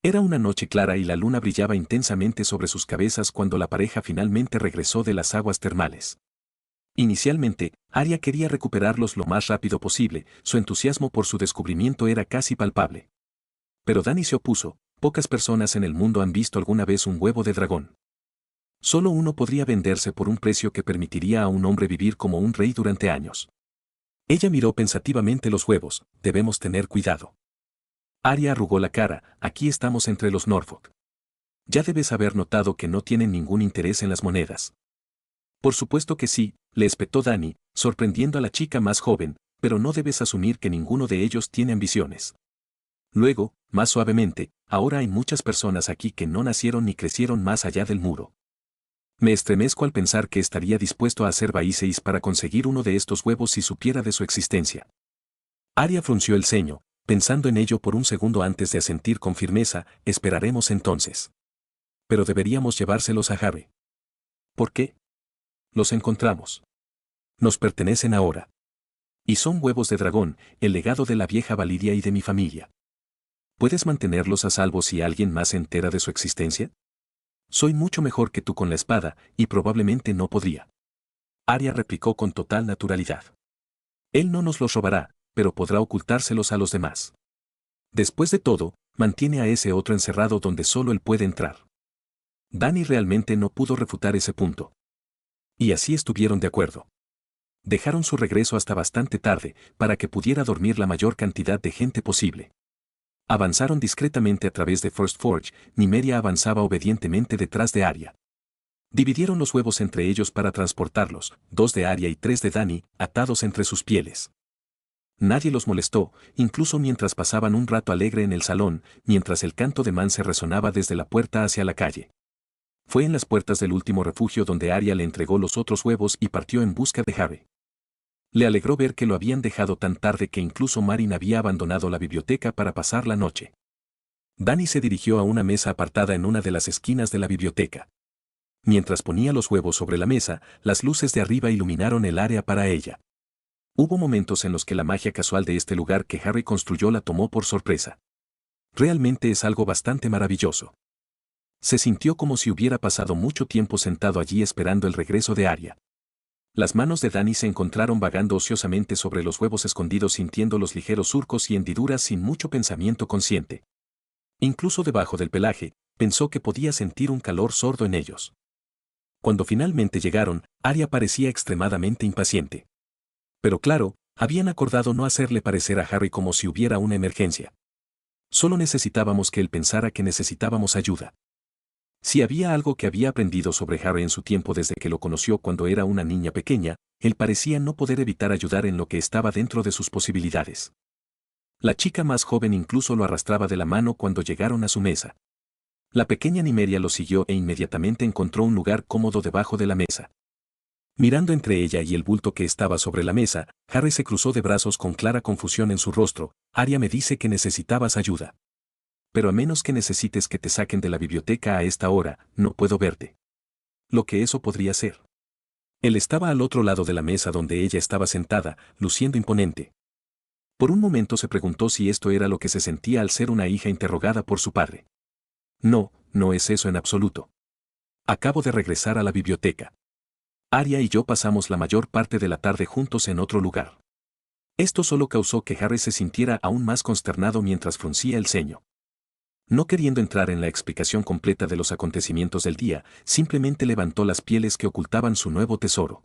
Era una noche clara y la luna brillaba intensamente sobre sus cabezas cuando la pareja finalmente regresó de las aguas termales. Inicialmente, Arya quería recuperarlos lo más rápido posible, su entusiasmo por su descubrimiento era casi palpable. Pero Dany se opuso, pocas personas en el mundo han visto alguna vez un huevo de dragón. Solo uno podría venderse por un precio que permitiría a un hombre vivir como un rey durante años. Ella miró pensativamente los huevos, debemos tener cuidado. Arya arrugó la cara, aquí estamos entre los Norfolk. Ya debes haber notado que no tienen ningún interés en las monedas. Por supuesto que sí, le espetó Dany, sorprendiendo a la chica más joven, pero no debes asumir que ninguno de ellos tiene ambiciones. Luego, más suavemente, ahora hay muchas personas aquí que no nacieron ni crecieron más allá del muro. Me estremezco al pensar que estaría dispuesto a hacer Baiseis para conseguir uno de estos huevos si supiera de su existencia. Arya frunció el ceño, pensando en ello por un segundo antes de asentir con firmeza, esperaremos entonces. Pero deberíamos llevárselos a Harry. ¿Por qué? Los encontramos. Nos pertenecen ahora. Y son huevos de dragón, el legado de la vieja Valiria y de mi familia. ¿Puedes mantenerlos a salvo si alguien más se entera de su existencia? Soy mucho mejor que tú con la espada, y probablemente no podría. Arya replicó con total naturalidad. Él no nos los robará, pero podrá ocultárselos a los demás. Después de todo, mantiene a ese otro encerrado donde solo él puede entrar. Dany realmente no pudo refutar ese punto. Y así estuvieron de acuerdo. Dejaron su regreso hasta bastante tarde, para que pudiera dormir la mayor cantidad de gente posible. Avanzaron discretamente a través de First Forge, Nymeria avanzaba obedientemente detrás de Arya. Dividieron los huevos entre ellos para transportarlos, 2 de Arya y 3 de Dany, atados entre sus pieles. Nadie los molestó, incluso mientras pasaban un rato alegre en el salón, mientras el canto de Mance resonaba desde la puerta hacia la calle. Fue en las puertas del último refugio donde Arya le entregó los otros huevos y partió en busca de Harry. Le alegró ver que lo habían dejado tan tarde que incluso Marin había abandonado la biblioteca para pasar la noche. Dany se dirigió a una mesa apartada en una de las esquinas de la biblioteca. Mientras ponía los huevos sobre la mesa, las luces de arriba iluminaron el área para ella. Hubo momentos en los que la magia casual de este lugar que Harry construyó la tomó por sorpresa. Realmente es algo bastante maravilloso. Se sintió como si hubiera pasado mucho tiempo sentado allí esperando el regreso de Arya. Las manos de Dany se encontraron vagando ociosamente sobre los huevos escondidos sintiendo los ligeros surcos y hendiduras sin mucho pensamiento consciente. Incluso debajo del pelaje, pensó que podía sentir un calor sordo en ellos. Cuando finalmente llegaron, Arya parecía extremadamente impaciente. Pero claro, habían acordado no hacerle parecer a Harry como si hubiera una emergencia. Solo necesitábamos que él pensara que necesitábamos ayuda. Si había algo que había aprendido sobre Harry en su tiempo desde que lo conoció cuando era una niña pequeña, él parecía no poder evitar ayudar en lo que estaba dentro de sus posibilidades. La chica más joven incluso lo arrastraba de la mano cuando llegaron a su mesa. La pequeña Nymeria lo siguió e inmediatamente encontró un lugar cómodo debajo de la mesa. Mirando entre ella y el bulto que estaba sobre la mesa, Harry se cruzó de brazos con clara confusión en su rostro. Arya me dice que necesitabas ayuda. Pero a menos que necesites que te saquen de la biblioteca a esta hora, no puedo verte. Lo que eso podría ser. Él estaba al otro lado de la mesa donde ella estaba sentada, luciendo imponente. Por un momento se preguntó si esto era lo que se sentía al ser una hija interrogada por su padre. No, no es eso en absoluto. Acabo de regresar a la biblioteca. Arya y yo pasamos la mayor parte de la tarde juntos en otro lugar. Esto solo causó que Harry se sintiera aún más consternado mientras fruncía el ceño. No queriendo entrar en la explicación completa de los acontecimientos del día, simplemente levantó las pieles que ocultaban su nuevo tesoro.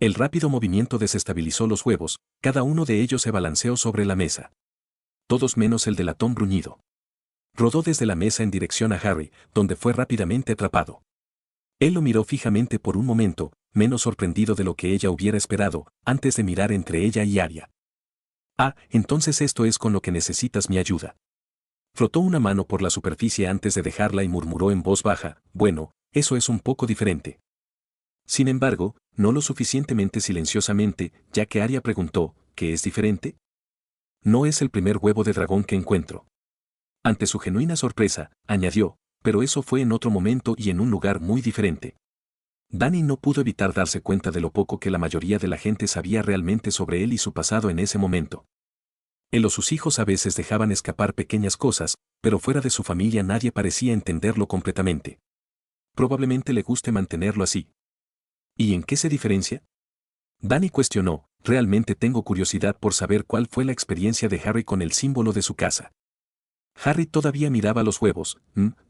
El rápido movimiento desestabilizó los huevos, cada uno de ellos se balanceó sobre la mesa. Todos menos el de latón bruñido. Rodó desde la mesa en dirección a Harry, donde fue rápidamente atrapado. Él lo miró fijamente por un momento, menos sorprendido de lo que ella hubiera esperado, antes de mirar entre ella y Arya. Ah, entonces esto es con lo que necesitas mi ayuda. Frotó una mano por la superficie antes de dejarla y murmuró en voz baja, bueno, eso es un poco diferente. Sin embargo, no lo suficientemente silenciosamente, ya que Arya preguntó, ¿qué es diferente? No es el primer huevo de dragón que encuentro. Ante su genuina sorpresa, añadió, pero eso fue en otro momento y en un lugar muy diferente. Dany no pudo evitar darse cuenta de lo poco que la mayoría de la gente sabía realmente sobre él y su pasado en ese momento. Él o sus hijos a veces dejaban escapar pequeñas cosas, pero fuera de su familia nadie parecía entenderlo completamente. Probablemente le guste mantenerlo así. ¿Y en qué se diferencia? Dani cuestionó, realmente tengo curiosidad por saber cuál fue la experiencia de Harry con el símbolo de su casa. Harry todavía miraba los huevos.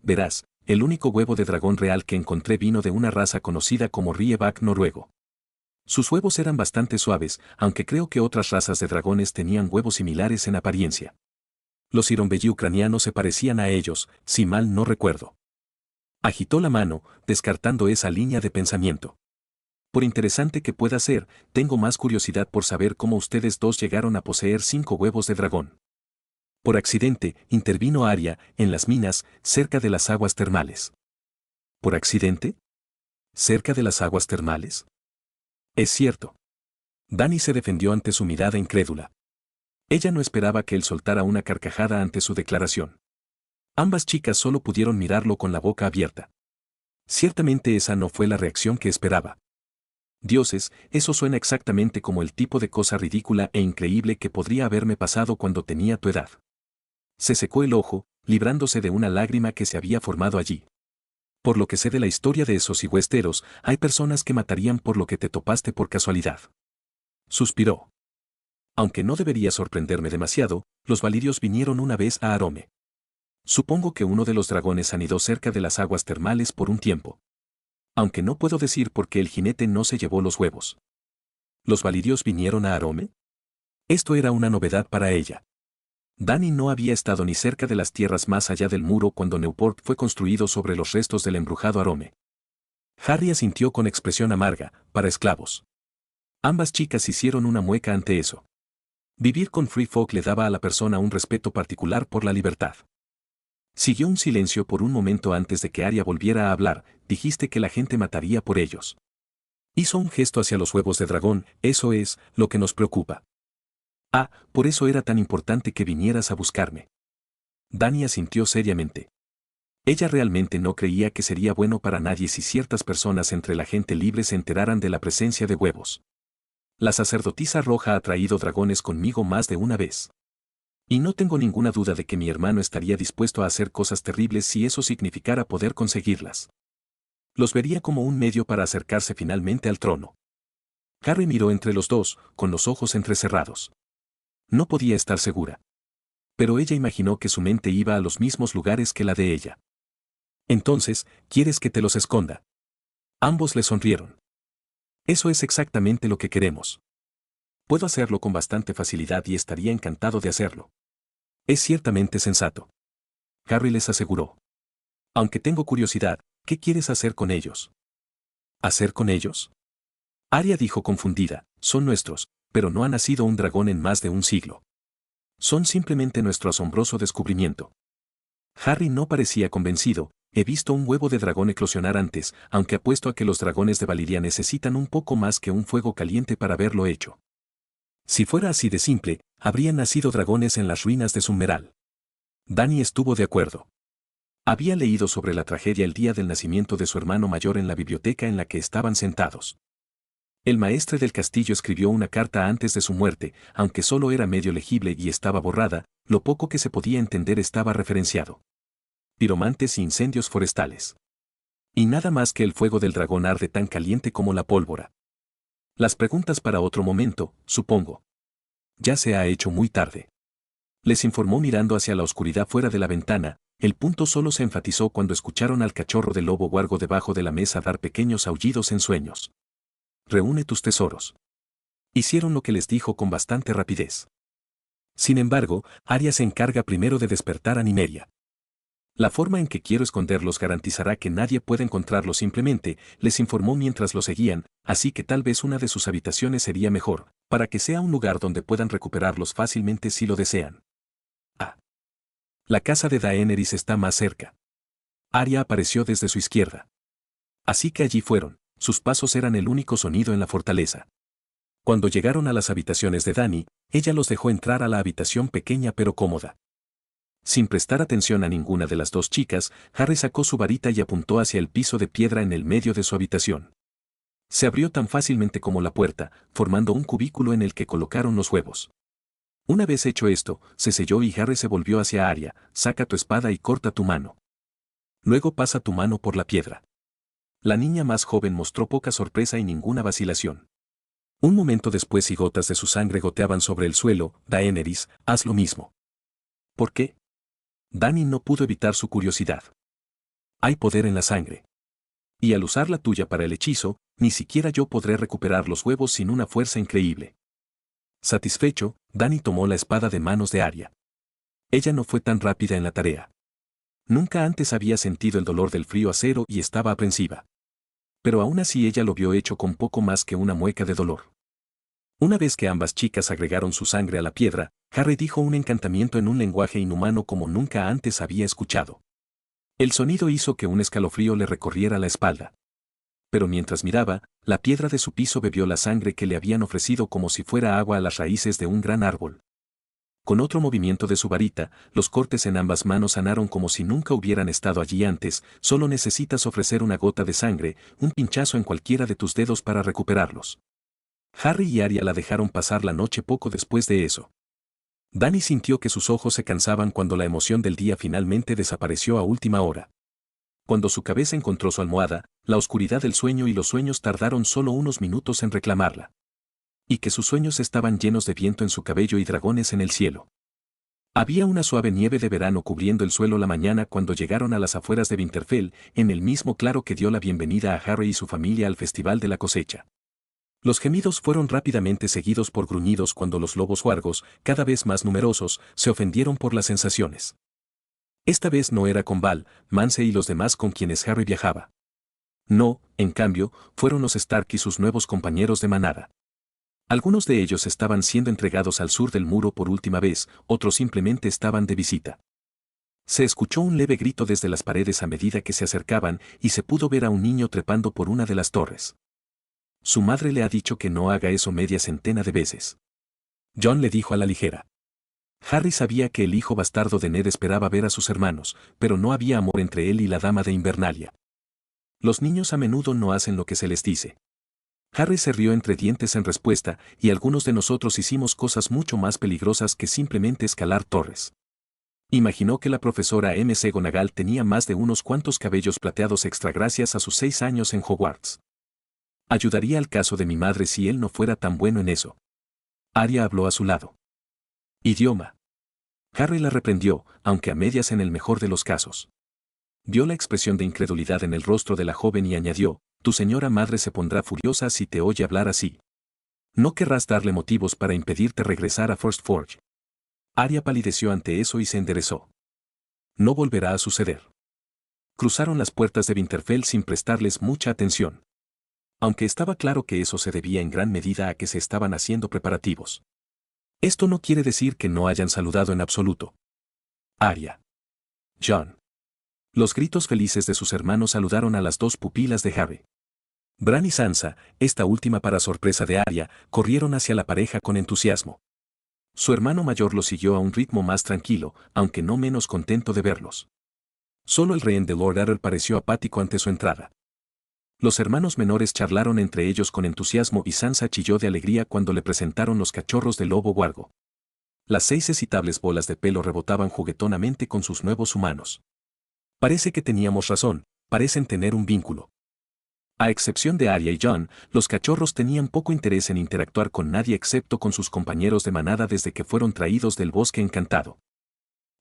Verás, el único huevo de dragón real que encontré vino de una raza conocida como Rievac noruego. Sus huevos eran bastante suaves, aunque creo que otras razas de dragones tenían huevos similares en apariencia. Los Ironbelly ucranianos se parecían a ellos, si mal no recuerdo. Agitó la mano, descartando esa línea de pensamiento. Por interesante que pueda ser, tengo más curiosidad por saber cómo ustedes dos llegaron a poseer 5 huevos de dragón. Por accidente, intervino Arya, en las minas, cerca de las aguas termales. ¿Por accidente? ¿Cerca de las aguas termales? Es cierto. Dani se defendió ante su mirada incrédula. Ella no esperaba que él soltara una carcajada ante su declaración. Ambas chicas solo pudieron mirarlo con la boca abierta. Ciertamente esa no fue la reacción que esperaba. Dioses, eso suena exactamente como el tipo de cosa ridícula e increíble que podría haberme pasado cuando tenía tu edad. Se secó el ojo, librándose de una lágrima que se había formado allí. Por lo que sé de la historia de esos higüesteros, hay personas que matarían por lo que te topaste por casualidad. Suspiró. Aunque no debería sorprenderme demasiado, los valirios vinieron una vez a Arome. Supongo que uno de los dragones anidó cerca de las aguas termales por un tiempo. Aunque no puedo decir por qué el jinete no se llevó los huevos. ¿Los valirios vinieron a Arome? Esto era una novedad para ella. Dani no había estado ni cerca de las tierras más allá del muro cuando Newport fue construido sobre los restos del embrujado Arome. Harry asintió con expresión amarga, para esclavos. Ambas chicas hicieron una mueca ante eso. Vivir con Free Folk le daba a la persona un respeto particular por la libertad. Siguió un silencio por un momento antes de que Arya volviera a hablar. Dijiste que la gente mataría por ellos. Hizo un gesto hacia los huevos de dragón. Eso es lo que nos preocupa. Ah, por eso era tan importante que vinieras a buscarme. Dani asintió seriamente. Ella realmente no creía que sería bueno para nadie si ciertas personas entre la gente libre se enteraran de la presencia de huevos. La sacerdotisa roja ha traído dragones conmigo más de una vez. Y no tengo ninguna duda de que mi hermano estaría dispuesto a hacer cosas terribles si eso significara poder conseguirlas. Los vería como un medio para acercarse finalmente al trono. Harry miró entre los dos, con los ojos entrecerrados. No podía estar segura. Pero ella imaginó que su mente iba a los mismos lugares que la de ella. Entonces, ¿quieres que te los esconda? Ambos le sonrieron. Eso es exactamente lo que queremos. Puedo hacerlo con bastante facilidad y estaría encantado de hacerlo. Es ciertamente sensato. Harry les aseguró. Aunque tengo curiosidad, ¿qué quieres hacer con ellos? ¿Hacer con ellos? Arya dijo confundida, son nuestros, pero no ha nacido un dragón en más de un siglo. Son simplemente nuestro asombroso descubrimiento. Harry no parecía convencido. He visto un huevo de dragón eclosionar antes, aunque apuesto a que los dragones de Valiria necesitan un poco más que un fuego caliente para haberlo hecho. Si fuera así de simple, habrían nacido dragones en las ruinas de Summeral. Dani estuvo de acuerdo. Había leído sobre la tragedia el día del nacimiento de su hermano mayor en la biblioteca en la que estaban sentados. El maestre del castillo escribió una carta antes de su muerte, aunque solo era medio legible y estaba borrada, lo poco que se podía entender estaba referenciado. Piromantes y incendios forestales. Y nada más que el fuego del dragón arde tan caliente como la pólvora. Las preguntas para otro momento, supongo. Ya se ha hecho muy tarde. Les informó mirando hacia la oscuridad fuera de la ventana. El punto solo se enfatizó cuando escucharon al cachorro del lobo huargo debajo de la mesa dar pequeños aullidos en sueños. Reúne tus tesoros. Hicieron lo que les dijo con bastante rapidez. Sin embargo, Arya se encarga primero de despertar a Nymeria. La forma en que quiero esconderlos garantizará que nadie pueda encontrarlos simplemente, les informó mientras lo seguían, así que tal vez una de sus habitaciones sería mejor, para que sea un lugar donde puedan recuperarlos fácilmente si lo desean. Ah. La casa de Daenerys está más cerca. Arya apareció desde su izquierda. Así que allí fueron, sus pasos eran el único sonido en la fortaleza. Cuando llegaron a las habitaciones de Dany, ella los dejó entrar a la habitación pequeña pero cómoda. Sin prestar atención a ninguna de las dos chicas, Harry sacó su varita y apuntó hacia el piso de piedra en el medio de su habitación. Se abrió tan fácilmente como la puerta, formando un cubículo en el que colocaron los huevos. Una vez hecho esto, se selló y Harry se volvió hacia Arya. Saca tu espada y corta tu mano. Luego pasa tu mano por la piedra. La niña más joven mostró poca sorpresa y ninguna vacilación. Un momento después y gotas de su sangre goteaban sobre el suelo. Daenerys, haz lo mismo. ¿Por qué? Dany no pudo evitar su curiosidad. Hay poder en la sangre. Y al usar la tuya para el hechizo, ni siquiera yo podré recuperar los huevos sin una fuerza increíble. Satisfecho, Dany tomó la espada de manos de Arya. Ella no fue tan rápida en la tarea. Nunca antes había sentido el dolor del frío acero y estaba aprensiva. Pero aún así ella lo vio hecho con poco más que una mueca de dolor. Una vez que ambas chicas agregaron su sangre a la piedra, Harry dijo un encantamiento en un lenguaje inhumano como nunca antes había escuchado. El sonido hizo que un escalofrío le recorriera la espalda. Pero mientras miraba, la piedra de su piso bebió la sangre que le habían ofrecido como si fuera agua a las raíces de un gran árbol. Con otro movimiento de su varita, los cortes en ambas manos sanaron como si nunca hubieran estado allí antes. Solo necesitas ofrecer una gota de sangre, un pinchazo en cualquiera de tus dedos para recuperarlos. Harry y Arya la dejaron pasar la noche poco después de eso. Dany sintió que sus ojos se cansaban cuando la emoción del día finalmente desapareció a última hora. Cuando su cabeza encontró su almohada, la oscuridad del sueño y los sueños tardaron solo unos minutos en reclamarla. Y que sus sueños estaban llenos de viento en su cabello y dragones en el cielo. Había una suave nieve de verano cubriendo el suelo la mañana cuando llegaron a las afueras de Winterfell, en el mismo claro que dio la bienvenida a Harry y su familia al Festival de la Cosecha. Los gemidos fueron rápidamente seguidos por gruñidos cuando los lobos huargos, cada vez más numerosos, se ofendieron por las sensaciones. Esta vez no era con Val, Mance y los demás con quienes Harry viajaba. No, en cambio, fueron los Stark y sus nuevos compañeros de manada. Algunos de ellos estaban siendo entregados al sur del muro por última vez, otros simplemente estaban de visita. Se escuchó un leve grito desde las paredes a medida que se acercaban y se pudo ver a un niño trepando por una de las torres. Su madre le ha dicho que no haga eso media centena de veces. Jon le dijo a la ligera. Harry sabía que el hijo bastardo de Ned esperaba ver a sus hermanos, pero no había amor entre él y la dama de Invernalia. Los niños a menudo no hacen lo que se les dice. Harry se rió entre dientes en respuesta, y algunos de nosotros hicimos cosas mucho más peligrosas que simplemente escalar torres. Imaginó que la profesora McGonagall tenía más de unos cuantos cabellos plateados extra gracias a sus 6 años en Hogwarts. Ayudaría al caso de mi madre si él no fuera tan bueno en eso. Arya habló a su lado. Idioma. Harry la reprendió, aunque a medias en el mejor de los casos. Vio la expresión de incredulidad en el rostro de la joven y añadió, tu señora madre se pondrá furiosa si te oye hablar así. No querrás darle motivos para impedirte regresar a First Forge. Arya palideció ante eso y se enderezó. No volverá a suceder. Cruzaron las puertas de Winterfell sin prestarles mucha atención. Aunque estaba claro que eso se debía en gran medida a que se estaban haciendo preparativos. Esto no quiere decir que no hayan saludado en absoluto. Arya. Jon. Los gritos felices de sus hermanos saludaron a las dos pupilas de Harry. Bran y Sansa, esta última para sorpresa de Arya, corrieron hacia la pareja con entusiasmo. Su hermano mayor los siguió a un ritmo más tranquilo, aunque no menos contento de verlos. Solo el rehén de Lord Arryn pareció apático ante su entrada. Los hermanos menores charlaron entre ellos con entusiasmo y Sansa chilló de alegría cuando le presentaron los cachorros de lobo huargo. Las 6 excitables bolas de pelo rebotaban juguetonamente con sus nuevos humanos. Parece que teníamos razón, parecen tener un vínculo. A excepción de Arya y Jon, los cachorros tenían poco interés en interactuar con nadie excepto con sus compañeros de manada desde que fueron traídos del bosque encantado.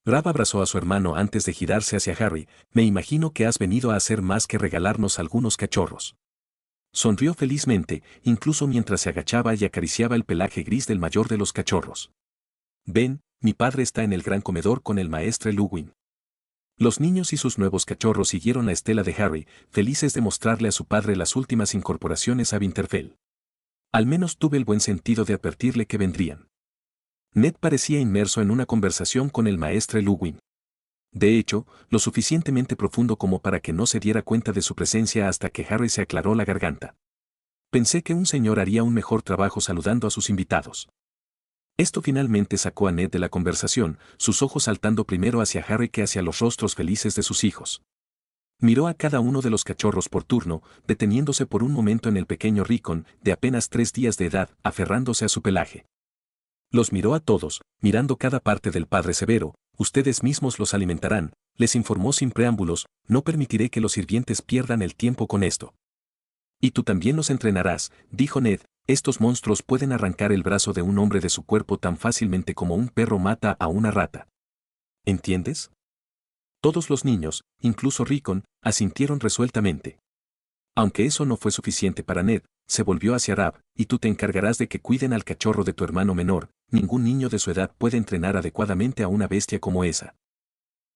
Rav abrazó a su hermano antes de girarse hacia Harry. Me imagino que has venido a hacer más que regalarnos algunos cachorros. Sonrió felizmente, incluso mientras se agachaba y acariciaba el pelaje gris del mayor de los cachorros. Ven, mi padre está en el gran comedor con el maestre Luwin. Los niños y sus nuevos cachorros siguieron la estela de Harry, felices de mostrarle a su padre las últimas incorporaciones a Winterfell. Al menos tuve el buen sentido de advertirle que vendrían. Ned parecía inmerso en una conversación con el maestre Luwin. De hecho, lo suficientemente profundo como para que no se diera cuenta de su presencia hasta que Harry se aclaró la garganta. Pensé que un señor haría un mejor trabajo saludando a sus invitados. Esto finalmente sacó a Ned de la conversación, sus ojos saltando primero hacia Harry que hacia los rostros felices de sus hijos. Miró a cada uno de los cachorros por turno, deteniéndose por un momento en el pequeño Rickon, de apenas 3 días de edad, aferrándose a su pelaje. Los miró a todos, mirando cada parte del padre severo. Ustedes mismos los alimentarán, les informó sin preámbulos, no permitiré que los sirvientes pierdan el tiempo con esto. Y tú también los entrenarás, dijo Ned, estos monstruos pueden arrancar el brazo de un hombre de su cuerpo tan fácilmente como un perro mata a una rata. ¿Entiendes? Todos los niños, incluso Rickon, asintieron resueltamente. Aunque eso no fue suficiente para Ned, se volvió hacia Rab, y tú te encargarás de que cuiden al cachorro de tu hermano menor, ningún niño de su edad puede entrenar adecuadamente a una bestia como esa.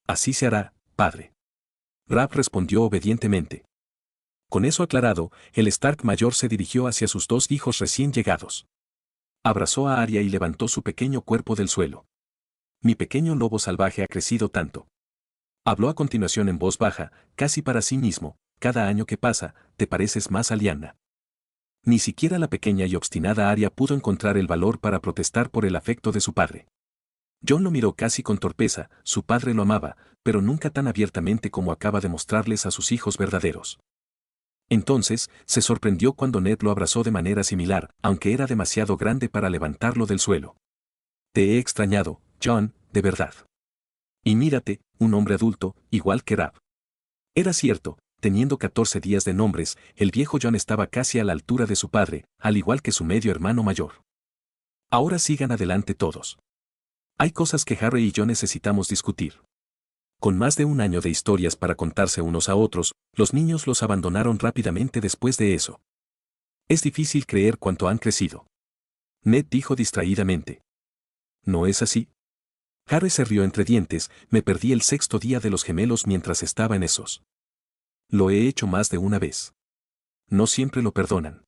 Así se hará, padre. Rab respondió obedientemente. Con eso aclarado, el Stark mayor se dirigió hacia sus dos hijos recién llegados. Abrazó a Arya y levantó su pequeño cuerpo del suelo. Mi pequeño lobo salvaje ha crecido tanto. Habló a continuación en voz baja, casi para sí mismo, cada año que pasa, te pareces más a Lyanna. Ni siquiera la pequeña y obstinada Arya pudo encontrar el valor para protestar por el afecto de su padre. Jon lo miró casi con torpeza, su padre lo amaba, pero nunca tan abiertamente como acaba de mostrarles a sus hijos verdaderos. Entonces, se sorprendió cuando Ned lo abrazó de manera similar, aunque era demasiado grande para levantarlo del suelo. Te he extrañado, Jon, de verdad. Y mírate, un hombre adulto, igual que Rab. Era cierto, teniendo 14 días de nombres, el viejo Jon estaba casi a la altura de su padre, al igual que su medio hermano mayor. Ahora sigan adelante todos. Hay cosas que Harry y yo necesitamos discutir. Con más de un año de historias para contarse unos a otros, los niños los abandonaron rápidamente después de eso. Es difícil creer cuánto han crecido. Ned dijo distraídamente. ¿No es así? Harry se rió entre dientes, me perdí el sexto día de los gemelos mientras estaba en esos. Lo he hecho más de una vez. No siempre lo perdonan.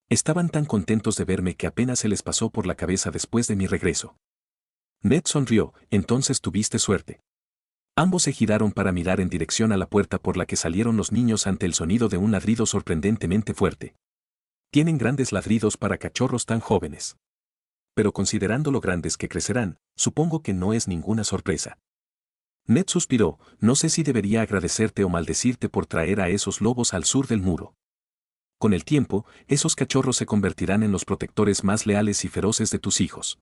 Estaban tan contentos de verme que apenas se les pasó por la cabeza después de mi regreso. Ned sonrió, entonces tuviste suerte. Ambos se giraron para mirar en dirección a la puerta por la que salieron los niños ante el sonido de un ladrido sorprendentemente fuerte. Tienen grandes ladridos para cachorros tan jóvenes. Pero considerando lo grandes que crecerán, supongo que no es ninguna sorpresa. Ned suspiró, no sé si debería agradecerte o maldecirte por traer a esos lobos al sur del muro. Con el tiempo, esos cachorros se convertirán en los protectores más leales y feroces de tus hijos.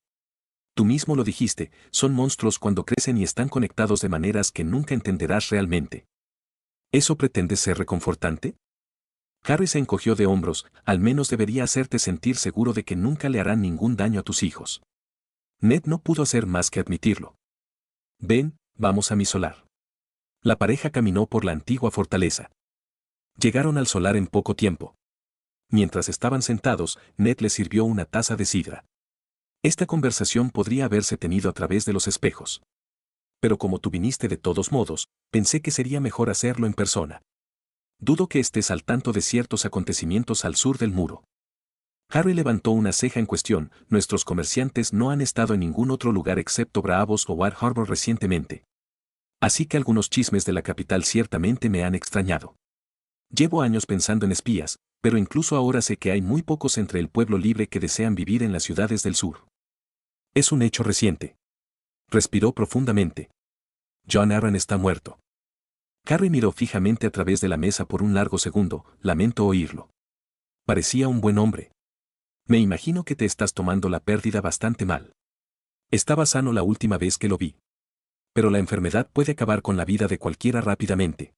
Tú mismo lo dijiste, son monstruos cuando crecen y están conectados de maneras que nunca entenderás realmente. ¿Eso pretende ser reconfortante? Harry se encogió de hombros, al menos debería hacerte sentir seguro de que nunca le harán ningún daño a tus hijos. Ned no pudo hacer más que admitirlo. Ven, vamos a mi solar. La pareja caminó por la antigua fortaleza. Llegaron al solar en poco tiempo. Mientras estaban sentados, Ned les sirvió una taza de sidra. Esta conversación podría haberse tenido a través de los espejos. Pero como tú viniste de todos modos, pensé que sería mejor hacerlo en persona. Dudo que estés al tanto de ciertos acontecimientos al sur del muro. Harry levantó una ceja en cuestión, nuestros comerciantes no han estado en ningún otro lugar excepto Braavos o War Harbor recientemente. Así que algunos chismes de la capital ciertamente me han extrañado. Llevo años pensando en espías, pero incluso ahora sé que hay muy pocos entre el pueblo libre que desean vivir en las ciudades del sur. Es un hecho reciente. Respiró profundamente. Jon Arryn está muerto. Harry miró fijamente a través de la mesa por un largo segundo, lamento oírlo. Parecía un buen hombre. Me imagino que te estás tomando la pérdida bastante mal. Estaba sano la última vez que lo vi. Pero la enfermedad puede acabar con la vida de cualquiera rápidamente.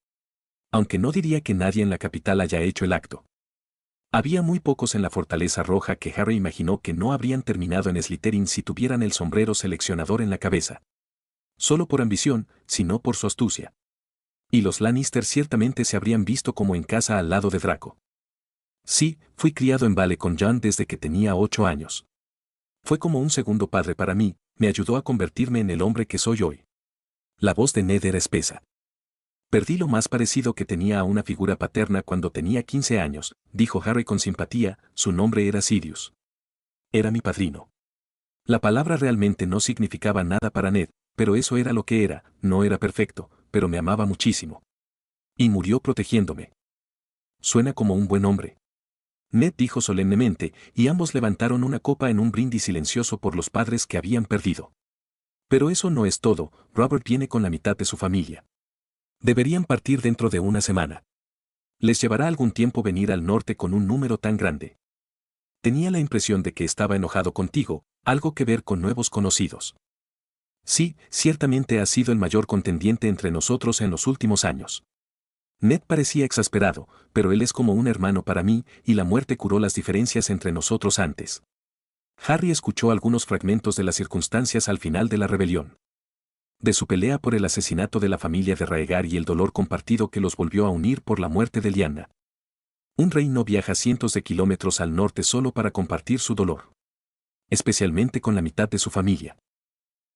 Aunque no diría que nadie en la capital haya hecho el acto. Había muy pocos en la Fortaleza Roja que Harry imaginó que no habrían terminado en Slytherin si tuvieran el sombrero seleccionador en la cabeza. Solo por ambición, sino por su astucia. Y los Lannister ciertamente se habrían visto como en casa al lado de Draco. Sí, fui criado en Vale con Jon desde que tenía 8 años. Fue como un segundo padre para mí, me ayudó a convertirme en el hombre que soy hoy. La voz de Ned era espesa. Perdí lo más parecido que tenía a una figura paterna cuando tenía 15 años, dijo Harry con simpatía, su nombre era Sirius. Era mi padrino. La palabra realmente no significaba nada para Ned, pero eso era lo que era, no era perfecto, pero me amaba muchísimo. Y murió protegiéndome. Suena como un buen hombre. Ned dijo solemnemente, y ambos levantaron una copa en un brindis silencioso por los padres que habían perdido. Pero eso no es todo, Robert viene con la mitad de su familia. Deberían partir dentro de una semana. Les llevará algún tiempo venir al norte con un número tan grande. Tenía la impresión de que estaba enojado contigo, ¿Algo que ver con nuevos conocidos? Sí, ciertamente ha sido el mayor contendiente entre nosotros en los últimos años. Ned parecía exasperado, pero él es como un hermano para mí, y la muerte curó las diferencias entre nosotros antes. Harry escuchó algunos fragmentos de las circunstancias al final de la rebelión. De su pelea por el asesinato de la familia de Raegar y el dolor compartido que los volvió a unir por la muerte de Lyanna. Un rey no viaja cientos de kilómetros al norte solo para compartir su dolor. Especialmente con la mitad de su familia.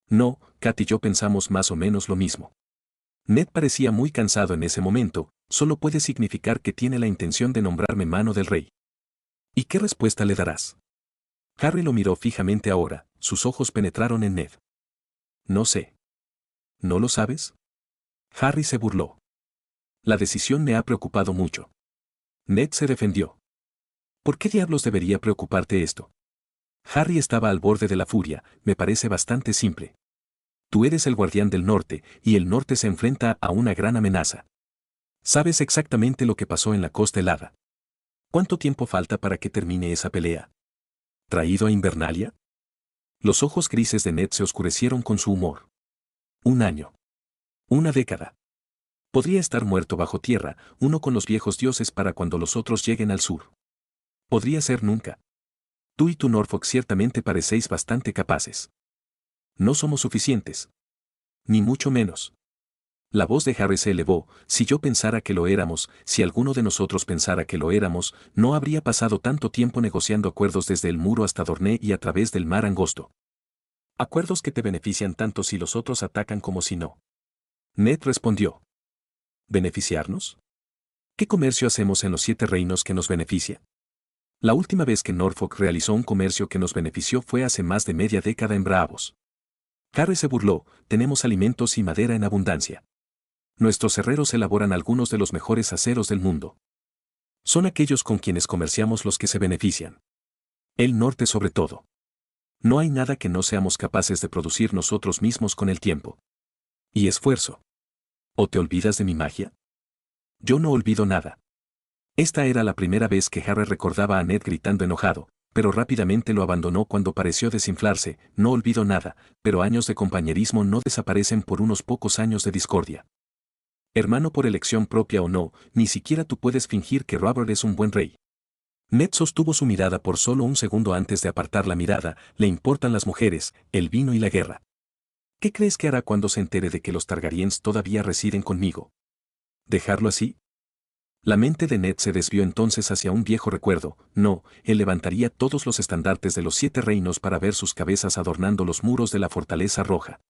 No, Kat y yo pensamos más o menos lo mismo. Ned parecía muy cansado en ese momento, solo puede significar que tiene la intención de nombrarme mano del rey. ¿Y qué respuesta le darás? Harry lo miró fijamente ahora, sus ojos penetraron en Ned. No sé. ¿No lo sabes? Harry se burló. La decisión me ha preocupado mucho. Ned se defendió. ¿Por qué diablos debería preocuparte esto? Harry estaba al borde de la furia, me parece bastante simple. Tú eres el guardián del norte, y el norte se enfrenta a una gran amenaza. ¿Sabes exactamente lo que pasó en la Costa Helada? ¿Cuánto tiempo falta para que termine esa pelea? ¿Traído a Invernalia? Los ojos grises de Ned se oscurecieron con su humor. 1 año. 1 década. Podría estar muerto bajo tierra, uno con los viejos dioses para cuando los otros lleguen al sur. Podría ser nunca. Tú y tu Norfolk ciertamente parecéis bastante capaces. No somos suficientes. Ni mucho menos. La voz de Harry se elevó, si yo pensara que lo éramos, si alguno de nosotros pensara que lo éramos, no habría pasado tanto tiempo negociando acuerdos desde el muro hasta Dorne y a través del mar angosto. Acuerdos que te benefician tanto si los otros atacan como si no. Ned respondió. ¿Beneficiarnos? ¿Qué comercio hacemos en los 7 reinos que nos beneficia? La última vez que Norfolk realizó un comercio que nos benefició fue hace más de media década en Braavos. Harry se burló, tenemos alimentos y madera en abundancia. Nuestros herreros elaboran algunos de los mejores aceros del mundo. Son aquellos con quienes comerciamos los que se benefician. El norte sobre todo. No hay nada que no seamos capaces de producir nosotros mismos con el tiempo. Y esfuerzo. ¿O te olvidas de mi magia? Yo no olvido nada. Esta era la primera vez que Harry recordaba a Ned gritando enojado, pero rápidamente lo abandonó cuando pareció desinflarse, no olvido nada, pero años de compañerismo no desaparecen por unos pocos años de discordia. Hermano por elección propia o no, ni siquiera tú puedes fingir que Robert es un buen rey. Ned sostuvo su mirada por solo un segundo antes de apartar la mirada, le importan las mujeres, el vino y la guerra. ¿Qué crees que hará cuando se entere de que los Targaryens todavía residen conmigo? ¿Dejarlo así? La mente de Ned se desvió entonces hacia un viejo recuerdo, no, él levantaría todos los estandartes de los 7 reinos para ver sus cabezas adornando los muros de la Fortaleza Roja.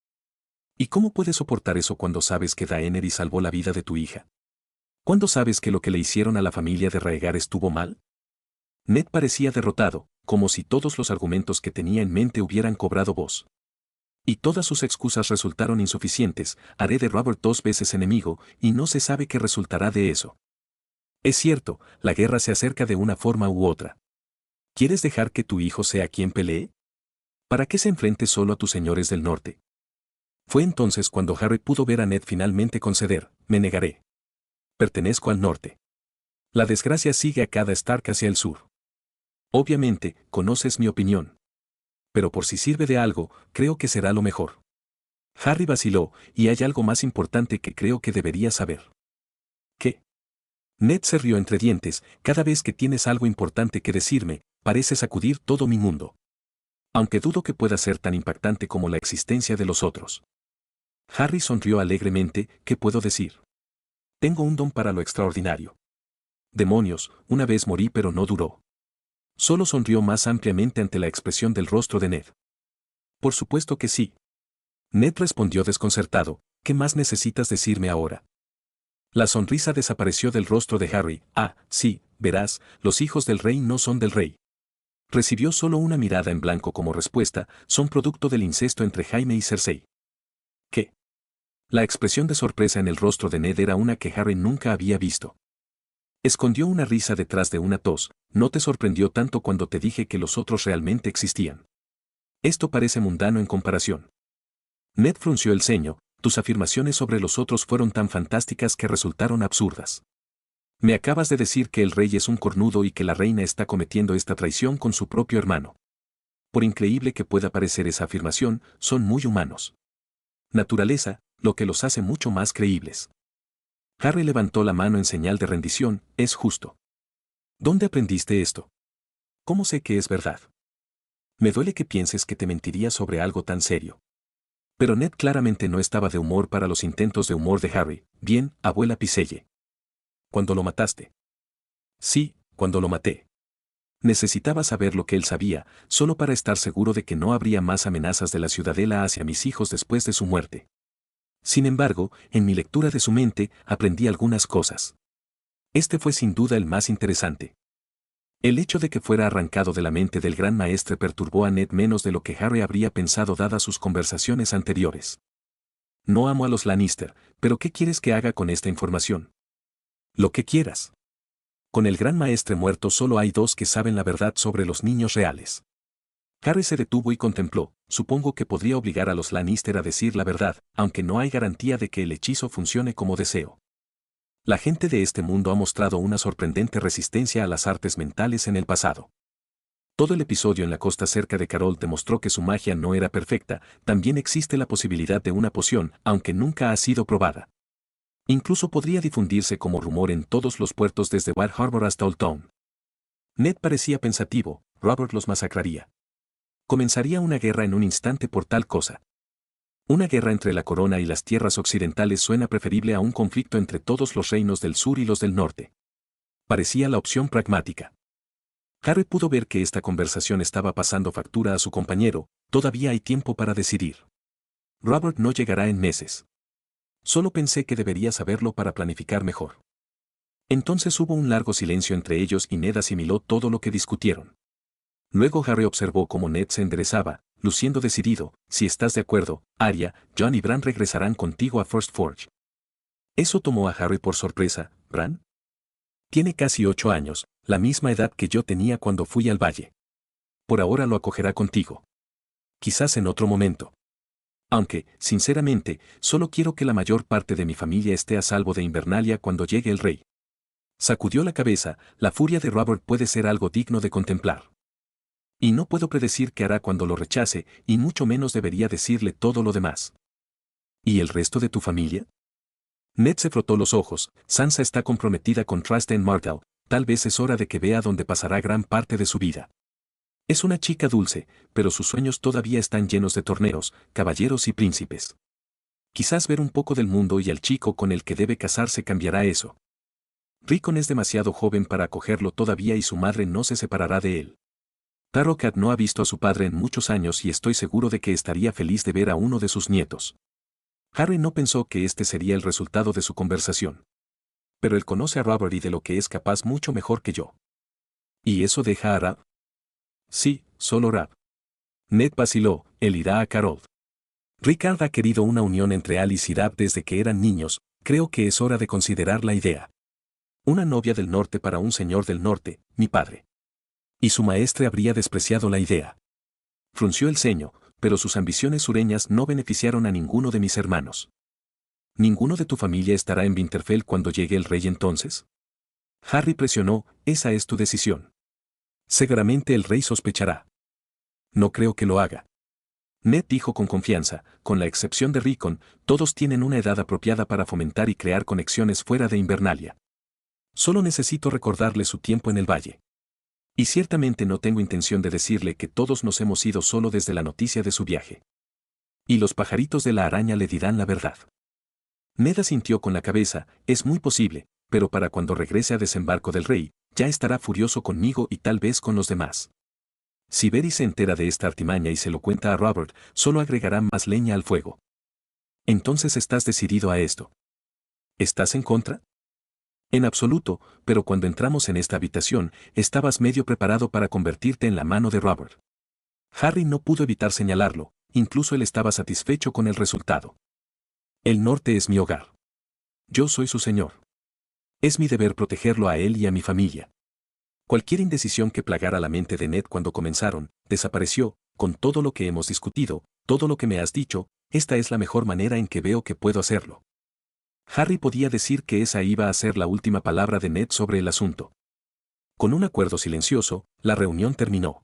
¿Y cómo puedes soportar eso cuando sabes que Daenerys salvó la vida de tu hija? ¿Cuándo sabes que lo que le hicieron a la familia de Raegar estuvo mal? Ned parecía derrotado, como si todos los argumentos que tenía en mente hubieran cobrado voz. Y todas sus excusas resultaron insuficientes, haré de Robert 2 veces enemigo, y no se sabe qué resultará de eso. Es cierto, la guerra se acerca de una forma u otra. ¿Quieres dejar que tu hijo sea quien pelee? ¿Para qué se enfrente solo a tus señores del norte? Fue entonces cuando Harry pudo ver a Ned finalmente conceder, me negaré. Pertenezco al norte. La desgracia sigue a cada Stark hacia el sur. Obviamente, conoces mi opinión. Pero por si sirve de algo, creo que será lo mejor. Harry vaciló, y hay algo más importante que creo que debería saber. ¿Qué? Ned se rió entre dientes, cada vez que tienes algo importante que decirme, parece sacudir todo mi mundo. Aunque dudo que pueda ser tan impactante como la existencia de los otros. Harry sonrió alegremente, ¿qué puedo decir? Tengo un don para lo extraordinario. Demonios, una vez morí pero no duró. Solo sonrió más ampliamente ante la expresión del rostro de Ned. Por supuesto que sí. Ned respondió desconcertado, ¿qué más necesitas decirme ahora? La sonrisa desapareció del rostro de Harry. Ah, sí, verás, los hijos del rey no son del rey. Recibió solo una mirada en blanco como respuesta, son producto del incesto entre Jaime y Cersei. ¿Qué? La expresión de sorpresa en el rostro de Ned era una que Harry nunca había visto. Escondió una risa detrás de una tos, no te sorprendió tanto cuando te dije que los otros realmente existían. Esto parece mundano en comparación. Ned frunció el ceño, tus afirmaciones sobre los otros fueron tan fantásticas que resultaron absurdas. Me acabas de decir que el rey es un cornudo y que la reina está cometiendo esta traición con su propio hermano. Por increíble que pueda parecer esa afirmación, son muy humanos. Naturaleza, lo que los hace mucho más creíbles. Harry levantó la mano en señal de rendición, es justo. ¿Dónde aprendiste esto? ¿Cómo sé que es verdad? Me duele que pienses que te mentiría sobre algo tan serio. Pero Ned claramente no estaba de humor para los intentos de humor de Harry. Bien, abuela Piselle. ¿Cuándo lo mataste? Sí, cuando lo maté. Necesitaba saber lo que él sabía, solo para estar seguro de que no habría más amenazas de la ciudadela hacia mis hijos después de su muerte. Sin embargo, en mi lectura de su mente, aprendí algunas cosas. Este fue sin duda el más interesante. El hecho de que fuera arrancado de la mente del gran maestre perturbó a Ned menos de lo que Harry habría pensado dadas sus conversaciones anteriores. No amo a los Lannister, pero ¿qué quieres que haga con esta información? Lo que quieras. Con el gran maestre muerto solo hay dos que saben la verdad sobre los niños reales. Harry se detuvo y contempló, supongo que podría obligar a los Lannister a decir la verdad, aunque no hay garantía de que el hechizo funcione como deseo. La gente de este mundo ha mostrado una sorprendente resistencia a las artes mentales en el pasado. Todo el episodio en la costa cerca de Carol demostró que su magia no era perfecta, también existe la posibilidad de una poción, aunque nunca ha sido probada. Incluso podría difundirse como rumor en todos los puertos desde White Harbor hasta Old Town. Ned parecía pensativo, Robert los masacraría. Comenzaría una guerra en un instante por tal cosa. Una guerra entre la corona y las tierras occidentales suena preferible a un conflicto entre todos los reinos del sur y los del norte. Parecía la opción pragmática. Harry pudo ver que esta conversación estaba pasando factura a su compañero, todavía hay tiempo para decidir. Robert no llegará en meses. Solo pensé que debería saberlo para planificar mejor. Entonces hubo un largo silencio entre ellos y Ned asimiló todo lo que discutieron. Luego Harry observó cómo Ned se enderezaba, luciendo decidido, si estás de acuerdo, Arya, Jon y Bran regresarán contigo a First Forge. Eso tomó a Harry por sorpresa. ¿Bran? Tiene casi 8 años, la misma edad que yo tenía cuando fui al valle. Por ahora lo acogerá contigo. Quizás en otro momento. Aunque, sinceramente, solo quiero que la mayor parte de mi familia esté a salvo de Invernalia cuando llegue el rey. Sacudió la cabeza, la furia de Robert puede ser algo digno de contemplar. Y no puedo predecir qué hará cuando lo rechace, y mucho menos debería decirle todo lo demás. ¿Y el resto de tu familia? Ned se frotó los ojos, Sansa está comprometida con Tristen Martell, tal vez es hora de que vea dónde pasará gran parte de su vida. Es una chica dulce, pero sus sueños todavía están llenos de torneos, caballeros y príncipes. Quizás ver un poco del mundo y al chico con el que debe casarse cambiará eso. Rickon es demasiado joven para acogerlo todavía y su madre no se separará de él. Tarrokat no ha visto a su padre en muchos años y estoy seguro de que estaría feliz de ver a uno de sus nietos. Harry no pensó que este sería el resultado de su conversación. Pero él conoce a Robert y de lo que es capaz mucho mejor que yo. ¿Y eso deja a Rab? Sí, solo Rab. Ned vaciló, él irá a Carol. Rickard ha querido una unión entre Alice y Rab desde que eran niños, creo que es hora de considerar la idea. Una novia del norte para un señor del norte, mi padre. Y su maestre habría despreciado la idea. Frunció el ceño, pero sus ambiciones sureñas no beneficiaron a ninguno de mis hermanos. ¿Ninguno de tu familia estará en Winterfell cuando llegue el rey entonces? Harry presionó, esa es tu decisión. Seguramente el rey sospechará. No creo que lo haga. Ned dijo con confianza, con la excepción de Rickon, todos tienen una edad apropiada para fomentar y crear conexiones fuera de Invernalia. Solo necesito recordarle su tiempo en el valle. Y ciertamente no tengo intención de decirle que todos nos hemos ido solo desde la noticia de su viaje. Y los pajaritos de la araña le dirán la verdad. Ned asintió con la cabeza, es muy posible, pero para cuando regrese a Desembarco del Rey, ya estará furioso conmigo y tal vez con los demás. Si Varys se entera de esta artimaña y se lo cuenta a Robert, solo agregará más leña al fuego. Entonces estás decidido a esto. ¿Estás en contra? En absoluto, pero cuando entramos en esta habitación, estabas medio preparado para convertirte en la mano de Robert. Harry no pudo evitar señalarlo, incluso él estaba satisfecho con el resultado. El norte es mi hogar. Yo soy su señor. Es mi deber protegerlo a él y a mi familia. Cualquier indecisión que plagara la mente de Ned cuando comenzaron, desapareció, con todo lo que hemos discutido, todo lo que me has dicho, esta es la mejor manera en que veo que puedo hacerlo. Harry podía decir que esa iba a ser la última palabra de Ned sobre el asunto. Con un acuerdo silencioso, la reunión terminó.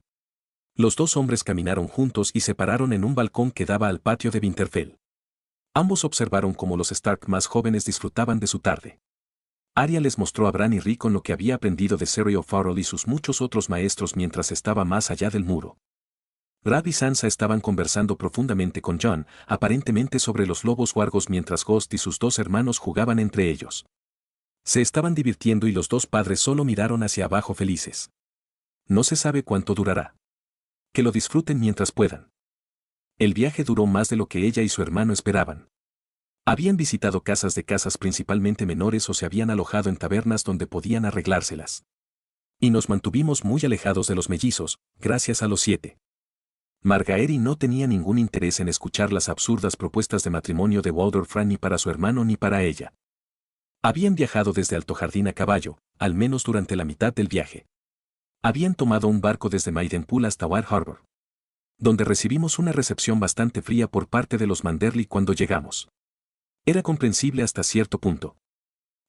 Los dos hombres caminaron juntos y se pararon en un balcón que daba al patio de Winterfell. Ambos observaron cómo los Stark más jóvenes disfrutaban de su tarde. Arya les mostró a Bran y Rickon lo que había aprendido de Serry O'Farrell y sus muchos otros maestros mientras estaba más allá del muro. Robb y Sansa estaban conversando profundamente con Jon, aparentemente sobre los lobos huargos mientras Ghost y sus dos hermanos jugaban entre ellos. Se estaban divirtiendo y los dos padres solo miraron hacia abajo felices. No se sabe cuánto durará. Que lo disfruten mientras puedan. El viaje duró más de lo que ella y su hermano esperaban. Habían visitado casas de casas principalmente menores o se habían alojado en tabernas donde podían arreglárselas. Y nos mantuvimos muy alejados de los mellizos, gracias a los 7. Margaery no tenía ningún interés en escuchar las absurdas propuestas de matrimonio de Waldor Frey ni para su hermano ni para ella. Habían viajado desde Alto Jardín a caballo, al menos durante la mitad del viaje. Habían tomado un barco desde Maidenpool hasta White Harbor, donde recibimos una recepción bastante fría por parte de los Manderly cuando llegamos. Era comprensible hasta cierto punto.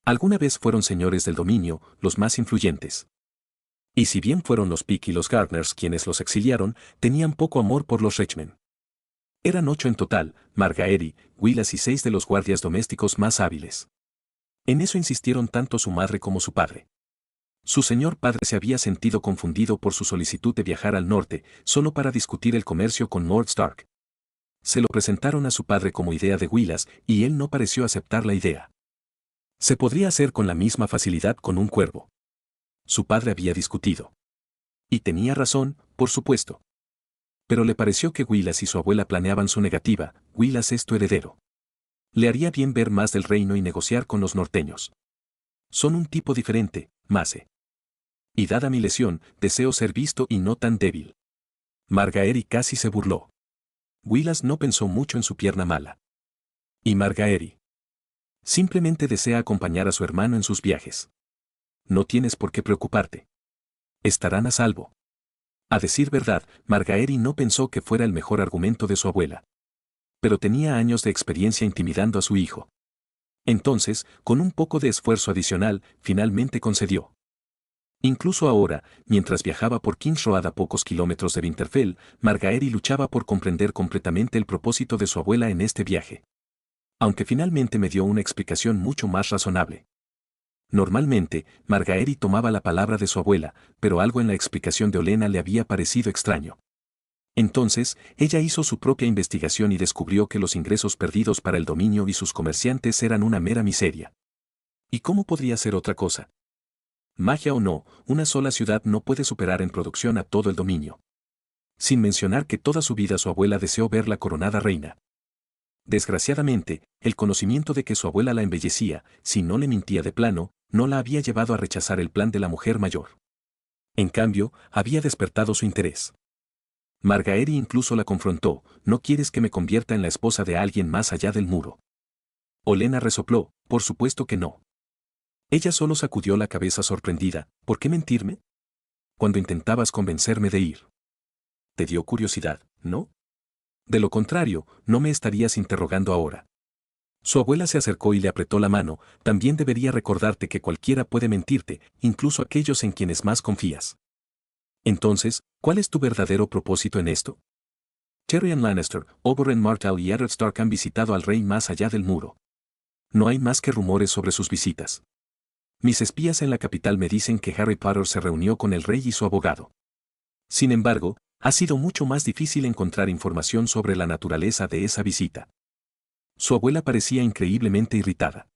Alguna vez fueron señores del dominio, los más influyentes. Y si bien fueron los Pick y los Gardeners quienes los exiliaron, tenían poco amor por los Rechmen. Eran 8 en total, Margaery, Willas y 6 de los guardias domésticos más hábiles. En eso insistieron tanto su madre como su padre. Su señor padre se había sentido confundido por su solicitud de viajar al norte, solo para discutir el comercio con Lord Stark. Se lo presentaron a su padre como idea de Willas y él no pareció aceptar la idea. Se podría hacer con la misma facilidad con un cuervo. Su padre había discutido. Y tenía razón, por supuesto. Pero le pareció que Willas y su abuela planeaban su negativa. Willas es tu heredero. Le haría bien ver más del reino y negociar con los norteños. Son un tipo diferente, Mace. Y dada mi lesión, deseo ser visto y no tan débil. Margaery casi se burló. Willas no pensó mucho en su pierna mala. Y Margaery simplemente desea acompañar a su hermano en sus viajes. No tienes por qué preocuparte. Estarán a salvo. A decir verdad, Margaery no pensó que fuera el mejor argumento de su abuela. Pero tenía años de experiencia intimidando a su hijo. Entonces, con un poco de esfuerzo adicional, finalmente concedió. Incluso ahora, mientras viajaba por King's Road a pocos kilómetros de Winterfell, Margaery luchaba por comprender completamente el propósito de su abuela en este viaje. Aunque finalmente me dio una explicación mucho más razonable. Normalmente, Margaery tomaba la palabra de su abuela, pero algo en la explicación de Olenna le había parecido extraño. Entonces, ella hizo su propia investigación y descubrió que los ingresos perdidos para el dominio y sus comerciantes eran una mera miseria. ¿Y cómo podría ser otra cosa? Magia o no, una sola ciudad no puede superar en producción a todo el dominio. Sin mencionar que toda su vida su abuela deseó verla coronada reina. Desgraciadamente, el conocimiento de que su abuela la embellecía, si no le mintía de plano, no la había llevado a rechazar el plan de la mujer mayor. En cambio, había despertado su interés. Margaery incluso la confrontó: ¿no quieres que me convierta en la esposa de alguien más allá del muro? Olenna resopló: por supuesto que no. Ella solo sacudió la cabeza sorprendida: ¿por qué mentirme? Cuando intentabas convencerme de ir. Te dio curiosidad, ¿no? De lo contrario, no me estarías interrogando ahora. Su abuela se acercó y le apretó la mano: también debería recordarte que cualquiera puede mentirte, incluso aquellos en quienes más confías. Entonces, ¿cuál es tu verdadero propósito en esto? Tyrion Lannister, Oberyn Martell y Eddard Stark han visitado al rey más allá del muro. No hay más que rumores sobre sus visitas. Mis espías en la capital me dicen que Harry Potter se reunió con el rey y su abogado. Sin embargo, ha sido mucho más difícil encontrar información sobre la naturaleza de esa visita. Su abuela parecía increíblemente irritada.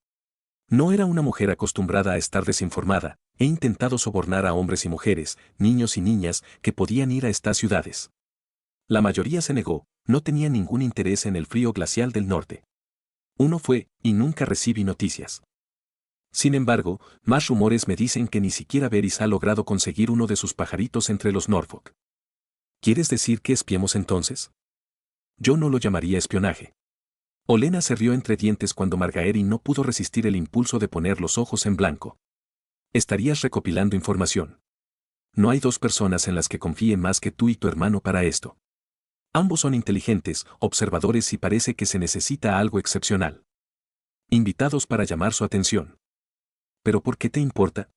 No era una mujer acostumbrada a estar desinformada. He intentado sobornar a hombres y mujeres, niños y niñas, que podían ir a estas ciudades. La mayoría se negó, no tenía ningún interés en el frío glacial del norte. Uno fue, y nunca recibí noticias. Sin embargo, más rumores me dicen que ni siquiera Varys ha logrado conseguir uno de sus pajaritos entre los Norfolk. ¿Quieres decir que espiemos entonces? Yo no lo llamaría espionaje. Olenna se rió entre dientes cuando Margaery no pudo resistir el impulso de poner los ojos en blanco. Estarías recopilando información. No hay dos personas en las que confíe más que tú y tu hermano para esto. Ambos son inteligentes, observadores y parece que se necesita algo excepcional. Invitados para llamar su atención. ¿Pero por qué te importa?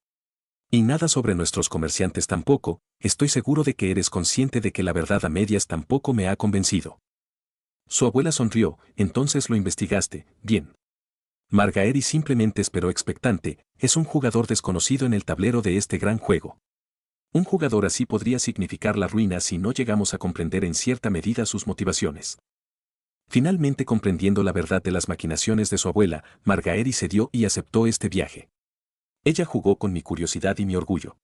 Y nada sobre nuestros comerciantes tampoco, estoy seguro de que eres consciente de que la verdad a medias tampoco me ha convencido. Su abuela sonrió, entonces lo investigaste, bien. Margaery simplemente esperó expectante, es un jugador desconocido en el tablero de este gran juego. Un jugador así podría significar la ruina si no llegamos a comprender en cierta medida sus motivaciones. Finalmente comprendiendo la verdad de las maquinaciones de su abuela, Margaery cedió y aceptó este viaje. Ella jugó con mi curiosidad y mi orgullo.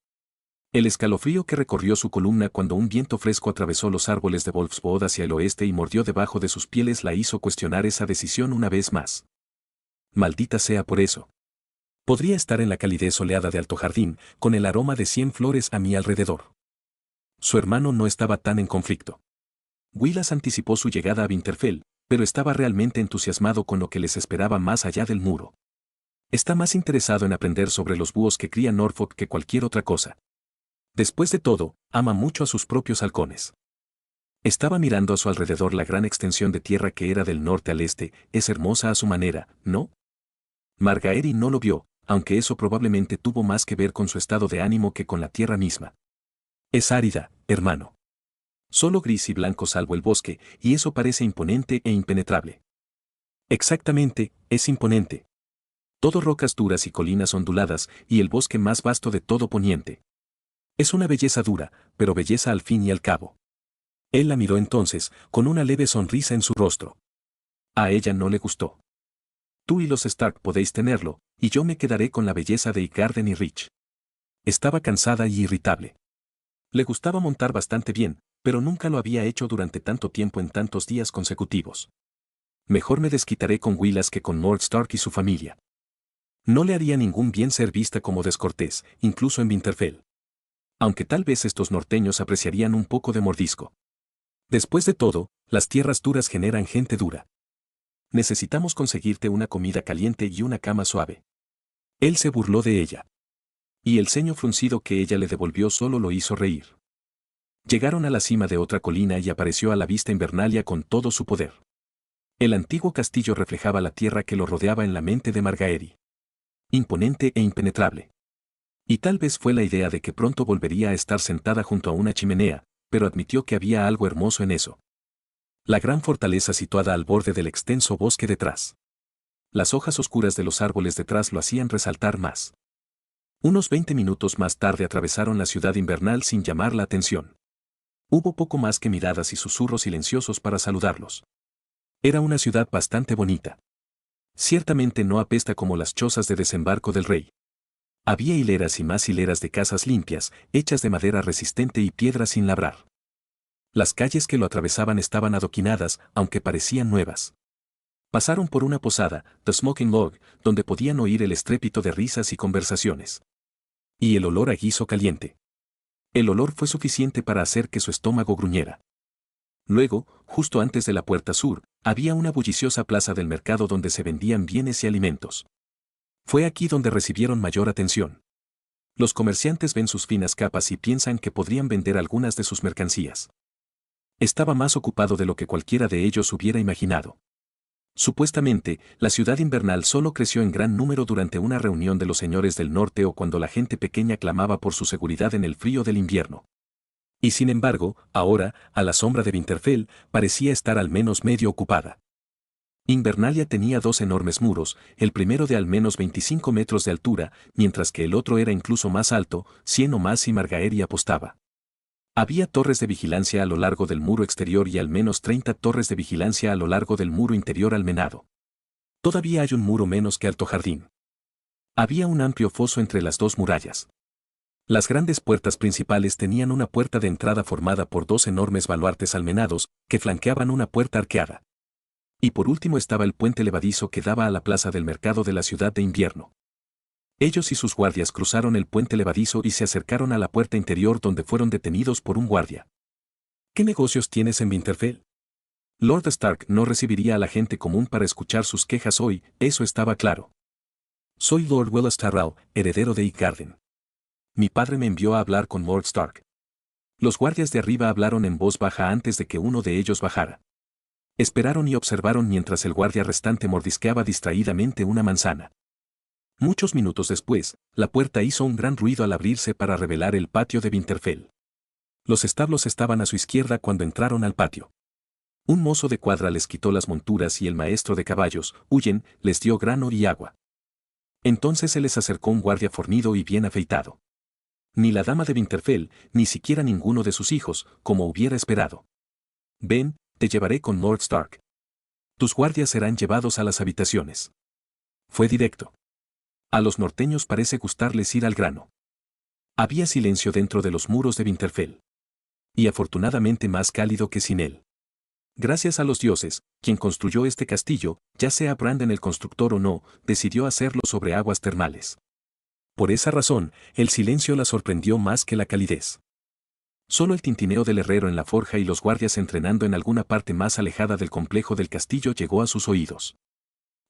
El escalofrío que recorrió su columna cuando un viento fresco atravesó los árboles de Wolfsbod hacia el oeste y mordió debajo de sus pieles la hizo cuestionar esa decisión una vez más. Maldita sea por eso. Podría estar en la calidez soleada de Alto Jardín, con el aroma de 100 flores a mi alrededor. Su hermano no estaba tan en conflicto. Willas anticipó su llegada a Winterfell, pero estaba realmente entusiasmado con lo que les esperaba más allá del muro. Está más interesado en aprender sobre los búhos que cría Norfolk que cualquier otra cosa. Después de todo, ama mucho a sus propios halcones. Estaba mirando a su alrededor la gran extensión de tierra que era del norte al este, es hermosa a su manera, ¿no? Margaery no lo vio, aunque eso probablemente tuvo más que ver con su estado de ánimo que con la tierra misma. Es árida, hermano. Solo gris y blanco salvo el bosque, y eso parece imponente e impenetrable. Exactamente, es imponente. Todo rocas duras y colinas onduladas, y el bosque más vasto de todo Poniente. Es una belleza dura, pero belleza al fin y al cabo. Él la miró entonces, con una leve sonrisa en su rostro. A ella no le gustó. Tú y los Stark podéis tenerlo, y yo me quedaré con la belleza de Highgarden y Rich. Estaba cansada y irritable. Le gustaba montar bastante bien, pero nunca lo había hecho durante tanto tiempo en tantos días consecutivos. Mejor me desquitaré con Willas que con Lord Stark y su familia. No le haría ningún bien ser vista como descortés, incluso en Winterfell. Aunque tal vez estos norteños apreciarían un poco de mordisco. Después de todo, las tierras duras generan gente dura. Necesitamos conseguirte una comida caliente y una cama suave. Él se burló de ella. Y el ceño fruncido que ella le devolvió solo lo hizo reír. Llegaron a la cima de otra colina y apareció a la vista Invernalia con todo su poder. El antiguo castillo reflejaba la tierra que lo rodeaba en la mente de Margaery. Imponente e impenetrable. Y tal vez fue la idea de que pronto volvería a estar sentada junto a una chimenea, pero admitió que había algo hermoso en eso. La gran fortaleza situada al borde del extenso bosque detrás. Las hojas oscuras de los árboles detrás lo hacían resaltar más. Unos 20 minutos más tarde atravesaron la ciudad invernal sin llamar la atención. Hubo poco más que miradas y susurros silenciosos para saludarlos. Era una ciudad bastante bonita. Ciertamente no apesta como las chozas de desembarco del rey. Había hileras y más hileras de casas limpias, hechas de madera resistente y piedra sin labrar. Las calles que lo atravesaban estaban adoquinadas, aunque parecían nuevas. Pasaron por una posada, The Smoking Log, donde podían oír el estrépito de risas y conversaciones. Y el olor a guiso caliente. El olor fue suficiente para hacer que su estómago gruñera. Luego, justo antes de la puerta sur, había una bulliciosa plaza del mercado donde se vendían bienes y alimentos. Fue aquí donde recibieron mayor atención. Los comerciantes ven sus finas capas y piensan que podrían vender algunas de sus mercancías. Estaba más ocupado de lo que cualquiera de ellos hubiera imaginado. Supuestamente, la ciudad invernal solo creció en gran número durante una reunión de los señores del norte o cuando la gente pequeña clamaba por su seguridad en el frío del invierno. Y sin embargo, ahora, a la sombra de Winterfell, parecía estar al menos medio ocupada. Invernalia tenía dos enormes muros, el primero de al menos 25 metros de altura, mientras que el otro era incluso más alto, 100 o más y Margaery apostaba. Había torres de vigilancia a lo largo del muro exterior y al menos 30 torres de vigilancia a lo largo del muro interior almenado. Todavía hay un muro menos que Alto Jardín. Había un amplio foso entre las dos murallas. Las grandes puertas principales tenían una puerta de entrada formada por dos enormes baluartes almenados, que flanqueaban una puerta arqueada. Y por último estaba el puente levadizo que daba a la plaza del mercado de la ciudad de invierno. Ellos y sus guardias cruzaron el puente levadizo y se acercaron a la puerta interior donde fueron detenidos por un guardia. ¿Qué negocios tienes en Winterfell? Lord Stark no recibiría a la gente común para escuchar sus quejas hoy, eso estaba claro. Soy Lord Wellas Tyrell, heredero de Highgarden. Mi padre me envió a hablar con Lord Stark. Los guardias de arriba hablaron en voz baja antes de que uno de ellos bajara. Esperaron y observaron mientras el guardia restante mordisqueaba distraídamente una manzana. Muchos minutos después, la puerta hizo un gran ruido al abrirse para revelar el patio de Winterfell. Los establos estaban a su izquierda cuando entraron al patio. Un mozo de cuadra les quitó las monturas y el maestro de caballos, Huyen, les dio grano y agua. Entonces se les acercó un guardia fornido y bien afeitado. Ni la dama de Winterfell, ni siquiera ninguno de sus hijos, como hubiera esperado. Ven, te llevaré con Lord Stark. Tus guardias serán llevados a las habitaciones. Fue directo. A los norteños parece gustarles ir al grano. Había silencio dentro de los muros de Winterfell. Y afortunadamente más cálido que sin él. Gracias a los dioses, quien construyó este castillo, ya sea Brandon el constructor o no, decidió hacerlo sobre aguas termales. Por esa razón, el silencio la sorprendió más que la calidez. Solo el tintineo del herrero en la forja y los guardias entrenando en alguna parte más alejada del complejo del castillo llegó a sus oídos.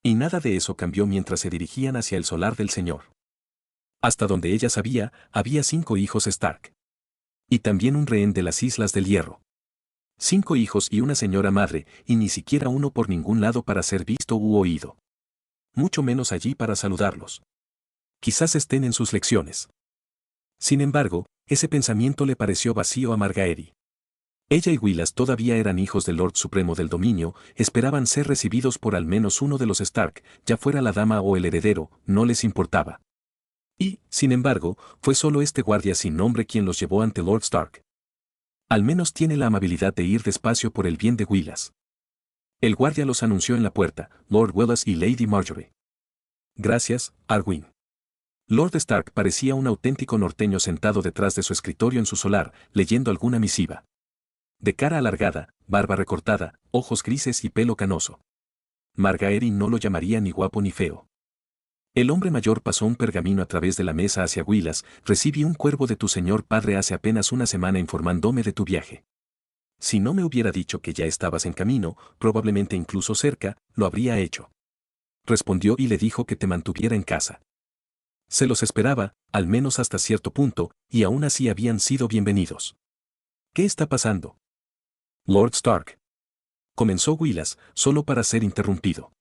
Y nada de eso cambió mientras se dirigían hacia el solar del señor. Hasta donde ella sabía, había 5 hijos Stark. Y también un rehén de las Islas del Hierro. 5 hijos y una señora madre, y ni siquiera uno por ningún lado para ser visto u oído. Mucho menos allí para saludarlos. Quizás estén en sus lecciones. Sin embargo, ese pensamiento le pareció vacío a Margaery. Ella y Willas todavía eran hijos del Lord Supremo del Dominio, esperaban ser recibidos por al menos uno de los Stark, ya fuera la dama o el heredero, no les importaba. Y, sin embargo, fue solo este guardia sin nombre quien los llevó ante Lord Stark. Al menos tiene la amabilidad de ir despacio por el bien de Willas. El guardia los anunció en la puerta, Lord Willas y Lady Marjorie. Gracias, Arwyn. Lord Stark parecía un auténtico norteño sentado detrás de su escritorio en su solar, leyendo alguna misiva. De cara alargada, barba recortada, ojos grises y pelo canoso. Margaery no lo llamaría ni guapo ni feo. El hombre mayor pasó un pergamino a través de la mesa hacia Willas. Recibí un cuervo de tu señor padre hace apenas una semana informándome de tu viaje. Si no me hubiera dicho que ya estabas en camino, probablemente incluso cerca, lo habría hecho. Respondió y le dijo que te mantuviera en casa. Se los esperaba, al menos hasta cierto punto, y aún así habían sido bienvenidos. ¿Qué está pasando? Lord Stark. Comenzó Willas, solo para ser interrumpido.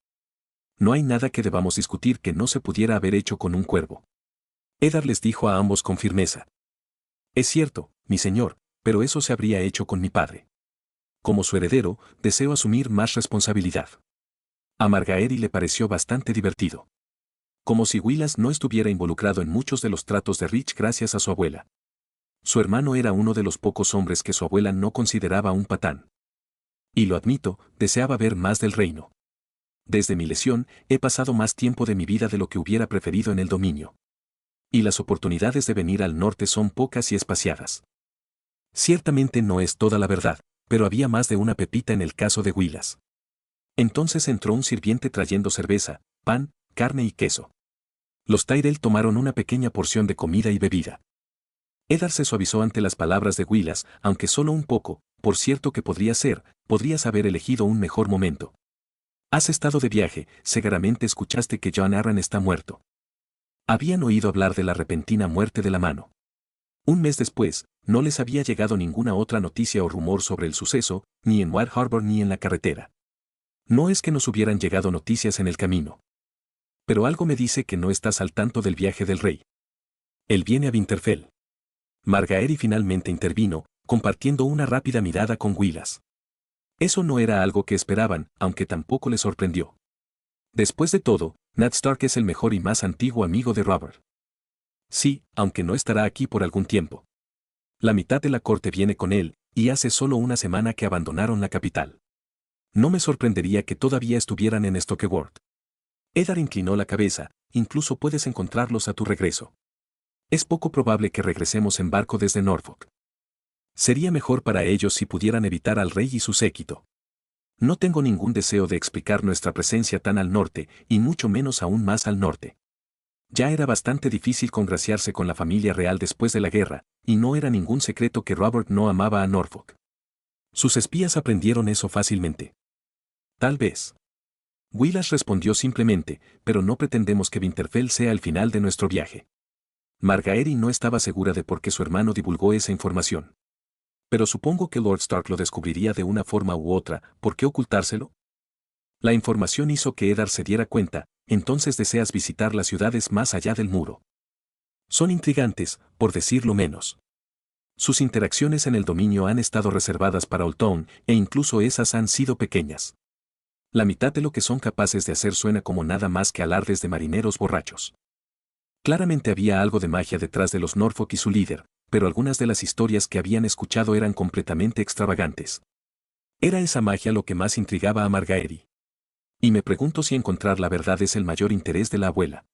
No hay nada que debamos discutir que no se pudiera haber hecho con un cuervo. Eddard les dijo a ambos con firmeza. Es cierto, mi señor, pero eso se habría hecho con mi padre. Como su heredero, deseo asumir más responsabilidad. A Margaery le pareció bastante divertido. Como si Willas no estuviera involucrado en muchos de los tratos de Rich gracias a su abuela. Su hermano era uno de los pocos hombres que su abuela no consideraba un patán. Y lo admito, deseaba ver más del reino. Desde mi lesión, he pasado más tiempo de mi vida de lo que hubiera preferido en el dominio. Y las oportunidades de venir al norte son pocas y espaciadas. Ciertamente no es toda la verdad, pero había más de una pepita en el caso de Willas. Entonces entró un sirviente trayendo cerveza, pan, carne y queso. Los Tyrell tomaron una pequeña porción de comida y bebida. Eddard se suavizó ante las palabras de Willas, aunque solo un poco, por cierto que podrías haber elegido un mejor momento. Has estado de viaje, seguramente escuchaste que Jon Arryn está muerto. Habían oído hablar de la repentina muerte de la mano. Un mes después, no les había llegado ninguna otra noticia o rumor sobre el suceso, ni en White Harbor ni en la carretera. No es que nos hubieran llegado noticias en el camino. Pero algo me dice que no estás al tanto del viaje del rey. Él viene a Winterfell. Margaery finalmente intervino, compartiendo una rápida mirada con Willas. Eso no era algo que esperaban, aunque tampoco les sorprendió. Después de todo, Ned Stark es el mejor y más antiguo amigo de Robert. Sí, aunque no estará aquí por algún tiempo. La mitad de la corte viene con él, y hace solo una semana que abandonaron la capital. No me sorprendería que todavía estuvieran en Stokeworth. Eddard inclinó la cabeza, incluso puedes encontrarlos a tu regreso. Es poco probable que regresemos en barco desde Norfolk. Sería mejor para ellos si pudieran evitar al rey y su séquito. No tengo ningún deseo de explicar nuestra presencia tan al norte, y mucho menos aún más al norte. Ya era bastante difícil congraciarse con la familia real después de la guerra, y no era ningún secreto que Robert no amaba a Norfolk. Sus espías aprendieron eso fácilmente. Tal vez. Willas respondió simplemente, pero no pretendemos que Winterfell sea el final de nuestro viaje. Margaery no estaba segura de por qué su hermano divulgó esa información. Pero supongo que Lord Stark lo descubriría de una forma u otra, ¿por qué ocultárselo? La información hizo que Eddard se diera cuenta, entonces deseas visitar las ciudades más allá del muro. Son intrigantes, por decirlo menos. Sus interacciones en el dominio han estado reservadas para Old Town, e incluso esas han sido pequeñas. La mitad de lo que son capaces de hacer suena como nada más que alardes de marineros borrachos. Claramente había algo de magia detrás de los Norfolk y su líder, pero algunas de las historias que habían escuchado eran completamente extravagantes. Era esa magia lo que más intrigaba a Margaery. Y me pregunto si encontrar la verdad es el mayor interés de la abuela.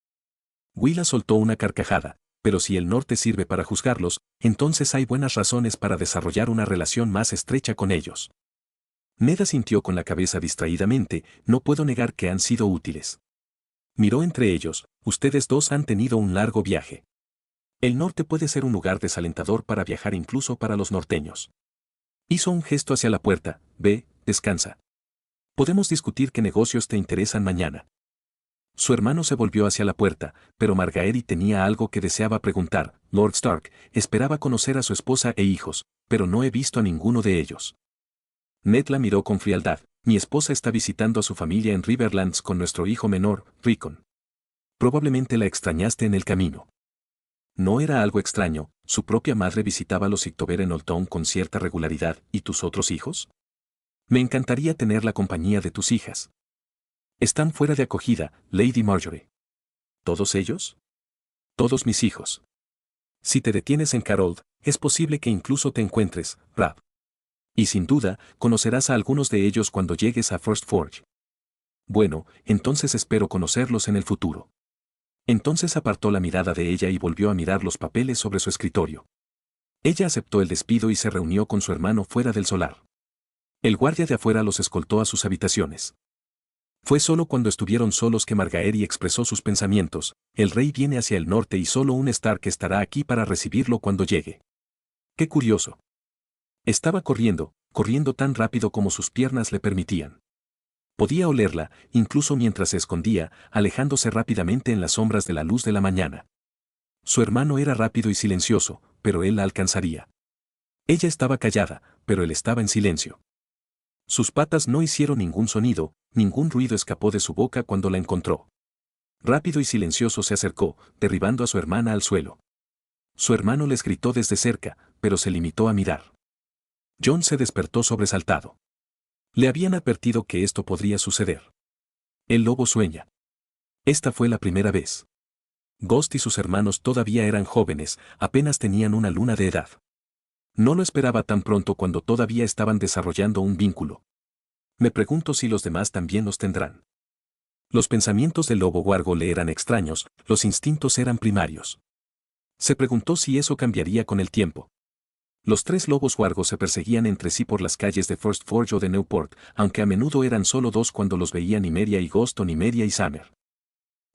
Willa soltó una carcajada, pero si el norte sirve para juzgarlos, entonces hay buenas razones para desarrollar una relación más estrecha con ellos. Ned asintió con la cabeza distraídamente, no puedo negar que han sido útiles. Miró entre ellos, ustedes dos han tenido un largo viaje. El norte puede ser un lugar desalentador para viajar incluso para los norteños. Hizo un gesto hacia la puerta, ve, descansa. Podemos discutir qué negocios te interesan mañana. Su hermano se volvió hacia la puerta, pero Margaery tenía algo que deseaba preguntar. Lord Stark, esperaba conocer a su esposa e hijos, pero no he visto a ninguno de ellos. Ned la miró con frialdad. Mi esposa está visitando a su familia en Riverlands con nuestro hijo menor, Rickon. Probablemente la extrañaste en el camino. No era algo extraño, su propia madre visitaba a los Ictover en Old Town con cierta regularidad, ¿y tus otros hijos? Me encantaría tener la compañía de tus hijas. Están fuera de acogida, Lady Marjorie. ¿Todos ellos? Todos mis hijos. Si te detienes en Carold, es posible que incluso te encuentres, Rab. Y sin duda, conocerás a algunos de ellos cuando llegues a First Forge. Bueno, entonces espero conocerlos en el futuro. Entonces apartó la mirada de ella y volvió a mirar los papeles sobre su escritorio. Ella aceptó el despido y se reunió con su hermano fuera del solar. El guardia de afuera los escoltó a sus habitaciones. Fue solo cuando estuvieron solos que Margaery expresó sus pensamientos. El rey viene hacia el norte y solo un Stark estará aquí para recibirlo cuando llegue. Qué curioso. Estaba corriendo tan rápido como sus piernas le permitían. Podía olerla, incluso mientras se escondía, alejándose rápidamente en las sombras de la luz de la mañana. Su hermano era rápido y silencioso, pero él la alcanzaría. Ella estaba callada, pero él estaba en silencio. Sus patas no hicieron ningún sonido, ningún ruido escapó de su boca cuando la encontró. Rápido y silencioso se acercó, derribando a su hermana al suelo. Su hermano les gritó desde cerca, pero se limitó a mirar. Jon se despertó sobresaltado. Le habían advertido que esto podría suceder. El lobo sueña. Esta fue la primera vez. Ghost y sus hermanos todavía eran jóvenes, apenas tenían una luna de edad. No lo esperaba tan pronto cuando todavía estaban desarrollando un vínculo. Me pregunto si los demás también los tendrán. Los pensamientos del lobo huargo le eran extraños, los instintos eran primarios. Se preguntó si eso cambiaría con el tiempo. Los tres lobos huargos se perseguían entre sí por las calles de First Forge o de Newport, aunque a menudo eran solo dos cuando los veían Nymeria y Ghost o Nymeria y Summer.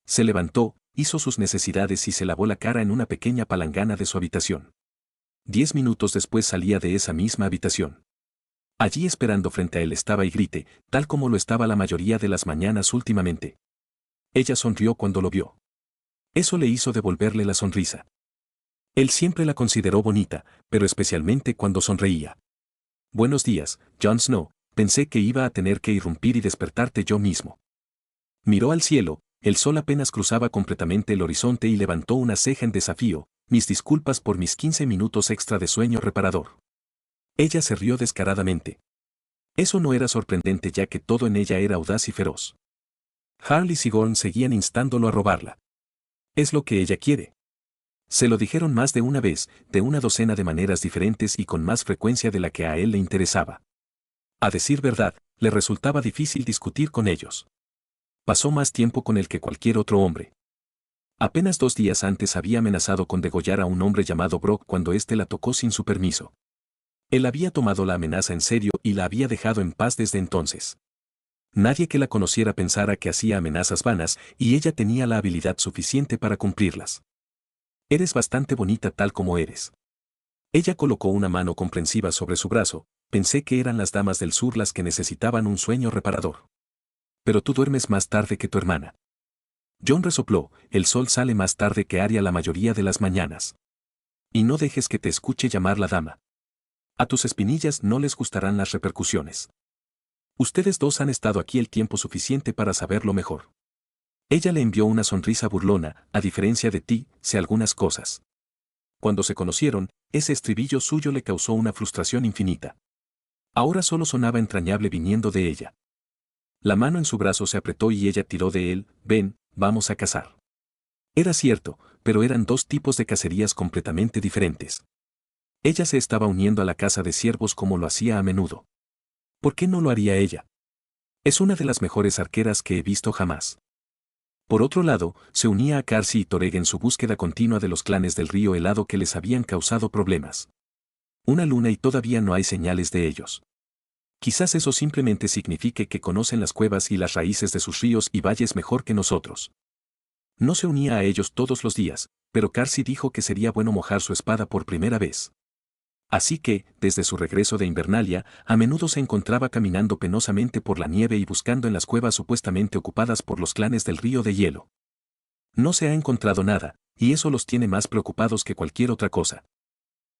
Se levantó, hizo sus necesidades y se lavó la cara en una pequeña palangana de su habitación. 10 minutos después salía de esa misma habitación. Allí esperando frente a él estaba Ygritte, tal como lo estaba la mayoría de las mañanas últimamente. Ella sonrió cuando lo vio. Eso le hizo devolverle la sonrisa. Él siempre la consideró bonita, pero especialmente cuando sonreía. Buenos días, Jon Snow, pensé que iba a tener que irrumpir y despertarte yo mismo. Miró al cielo, el sol apenas cruzaba completamente el horizonte y levantó una ceja en desafío, mis disculpas por mis 15 minutos extra de sueño reparador. Ella se rió descaradamente. Eso no era sorprendente ya que todo en ella era audaz y feroz. Harl y Sigorn seguían instándolo a robarla. Es lo que ella quiere. Se lo dijeron más de una vez, de una docena de maneras diferentes y con más frecuencia de la que a él le interesaba. A decir verdad, le resultaba difícil discutir con ellos. Pasó más tiempo con él que cualquier otro hombre. Apenas 2 días antes había amenazado con degollar a un hombre llamado Brock cuando éste la tocó sin su permiso. Él había tomado la amenaza en serio y la había dejado en paz desde entonces. Nadie que la conociera pensara que hacía amenazas vanas y ella tenía la habilidad suficiente para cumplirlas. Eres bastante bonita tal como eres. Ella colocó una mano comprensiva sobre su brazo, pensé que eran las damas del sur las que necesitaban un sueño reparador. Pero tú duermes más tarde que tu hermana. Jon resopló, el sol sale más tarde que Arya la mayoría de las mañanas. Y no dejes que te escuche llamar la dama. A tus espinillas no les gustarán las repercusiones. Ustedes dos han estado aquí el tiempo suficiente para saberlo mejor. Ella le envió una sonrisa burlona, a diferencia de ti, sé algunas cosas. Cuando se conocieron, ese estribillo suyo le causó una frustración infinita. Ahora solo sonaba entrañable viniendo de ella. La mano en su brazo se apretó y ella tiró de él, ven, vamos a cazar. Era cierto, pero eran dos tipos de cacerías completamente diferentes. Ella se estaba uniendo a la caza de ciervos como lo hacía a menudo. ¿Por qué no lo haría ella? Es una de las mejores arqueras que he visto jamás. Por otro lado, se unía a Karsi y Toreg en su búsqueda continua de los clanes del río helado que les habían causado problemas. Una luna y todavía no hay señales de ellos. Quizás eso simplemente signifique que conocen las cuevas y las raíces de sus ríos y valles mejor que nosotros. No se unía a ellos todos los días, pero Karsi dijo que sería bueno mojar su espada por primera vez. Así que, desde su regreso de Invernalia, a menudo se encontraba caminando penosamente por la nieve y buscando en las cuevas supuestamente ocupadas por los clanes del río de hielo. No se ha encontrado nada, y eso los tiene más preocupados que cualquier otra cosa.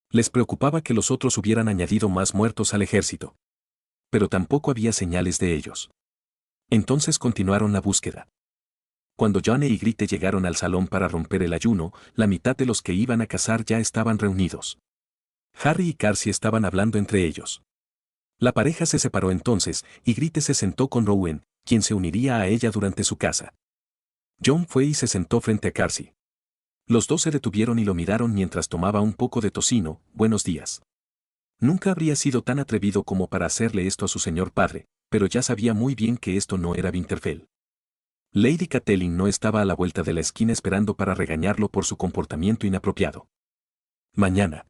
Les preocupaba que los otros hubieran añadido más muertos al ejército. Pero tampoco había señales de ellos. Entonces continuaron la búsqueda. Cuando Jane y Grite llegaron al salón para romper el ayuno, la mitad de los que iban a cazar ya estaban reunidos. Harry y Karsi estaban hablando entre ellos. La pareja se separó entonces, y Grite se sentó con Rowan, quien se uniría a ella durante su caza. Jon fue y se sentó frente a Karsi. Los dos se detuvieron y lo miraron mientras tomaba un poco de tocino. Buenos días. Nunca habría sido tan atrevido como para hacerle esto a su señor padre, pero ya sabía muy bien que esto no era Winterfell. Lady Catelyn no estaba a la vuelta de la esquina esperando para regañarlo por su comportamiento inapropiado. Mañana.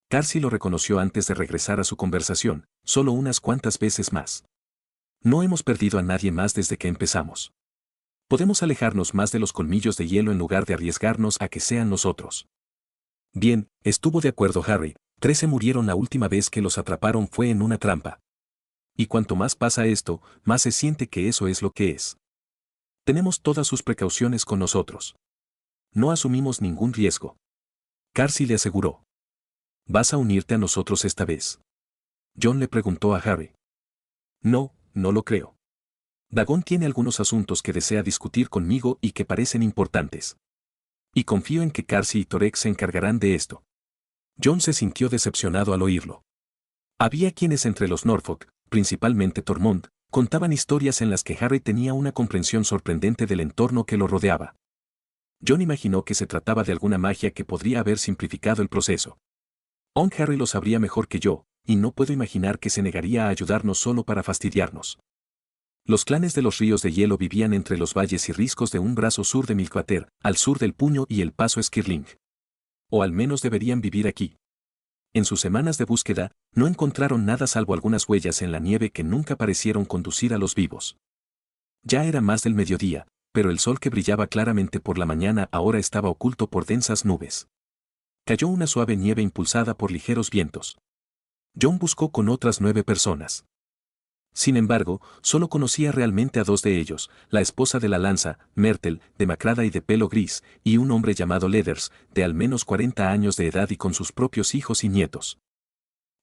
Karsi lo reconoció antes de regresar a su conversación, solo unas cuantas veces más. No hemos perdido a nadie más desde que empezamos. Podemos alejarnos más de los colmillos de hielo en lugar de arriesgarnos a que sean nosotros. Bien, estuvo de acuerdo Harry, 13 murieron la última vez que los atraparon fue en una trampa. Y cuanto más pasa esto, más se siente que eso es lo que es. Tenemos todas sus precauciones con nosotros. No asumimos ningún riesgo. Karsi le aseguró. ¿Vas a unirte a nosotros esta vez? Jon le preguntó a Harry. No, no lo creo. Dagon tiene algunos asuntos que desea discutir conmigo y que parecen importantes. Y confío en que Karsi y Torek se encargarán de esto. Jon se sintió decepcionado al oírlo. Había quienes entre los Norfolk, principalmente Tormund, contaban historias en las que Harry tenía una comprensión sorprendente del entorno que lo rodeaba. Jon imaginó que se trataba de alguna magia que podría haber simplificado el proceso. Harry lo sabría mejor que yo, y no puedo imaginar que se negaría a ayudarnos solo para fastidiarnos. Los clanes de los ríos de hielo vivían entre los valles y riscos de un brazo sur de Milquater, al sur del Puño y el paso Skirling. O al menos deberían vivir aquí. En sus semanas de búsqueda, no encontraron nada salvo algunas huellas en la nieve que nunca parecieron conducir a los vivos. Ya era más del mediodía, pero el sol que brillaba claramente por la mañana ahora estaba oculto por densas nubes. Cayó una suave nieve impulsada por ligeros vientos. Jon buscó con otras 9 personas. Sin embargo, solo conocía realmente a 2 de ellos, la esposa de la lanza, Myrtle, demacrada y de pelo gris, y un hombre llamado Leathers, de al menos 40 años de edad y con sus propios hijos y nietos.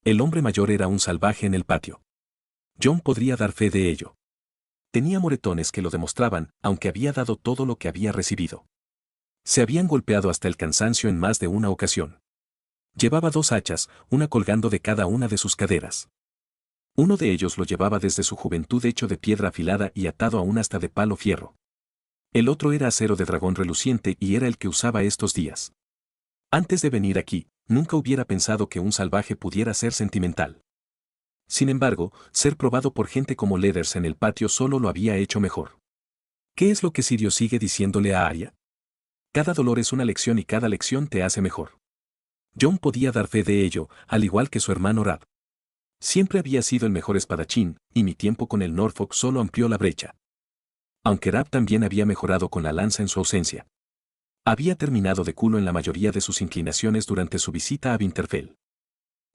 El hombre mayor era un salvaje en el patio. Jon podría dar fe de ello. Tenía moretones que lo demostraban, aunque había dado todo lo que había recibido. Se habían golpeado hasta el cansancio en más de una ocasión. Llevaba 2 hachas, una colgando de cada una de sus caderas. Uno de ellos lo llevaba desde su juventud hecho de piedra afilada y atado a un asta de palo fierro. El otro era acero de dragón reluciente y era el que usaba estos días. Antes de venir aquí, nunca hubiera pensado que un salvaje pudiera ser sentimental. Sin embargo, ser probado por gente como Leathers en el patio solo lo había hecho mejor. ¿Qué es lo que Sirio sigue diciéndole a Arya? Cada dolor es una lección y cada lección te hace mejor. Jon podía dar fe de ello, al igual que su hermano Rab. Siempre había sido el mejor espadachín, y mi tiempo con el Norfolk solo amplió la brecha. Aunque Rab también había mejorado con la lanza en su ausencia. Había terminado de culo en la mayoría de sus inclinaciones durante su visita a Winterfell.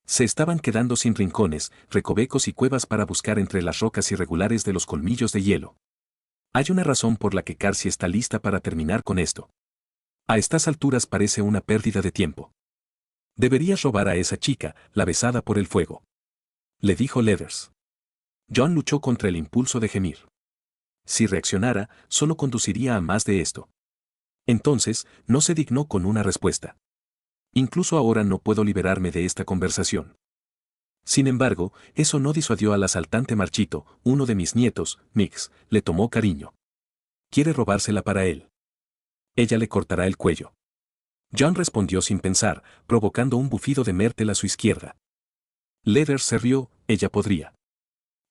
Se estaban quedando sin rincones, recovecos y cuevas para buscar entre las rocas irregulares de los colmillos de hielo. Hay una razón por la que Karsi está lista para terminar con esto. A estas alturas parece una pérdida de tiempo. Deberías robar a esa chica, la besada por el fuego. Le dijo Leathers. Jon luchó contra el impulso de gemir. Si reaccionara, solo conduciría a más de esto. Entonces, no se dignó con una respuesta. Incluso ahora no puedo liberarme de esta conversación. Sin embargo, eso no disuadió al asaltante marchito, uno de mis nietos, Mix, le tomó cariño. Quiere robársela para él. Ella le cortará el cuello. John respondió sin pensar, provocando un bufido de Myrtle a su izquierda. Leathers se rió, ella podría.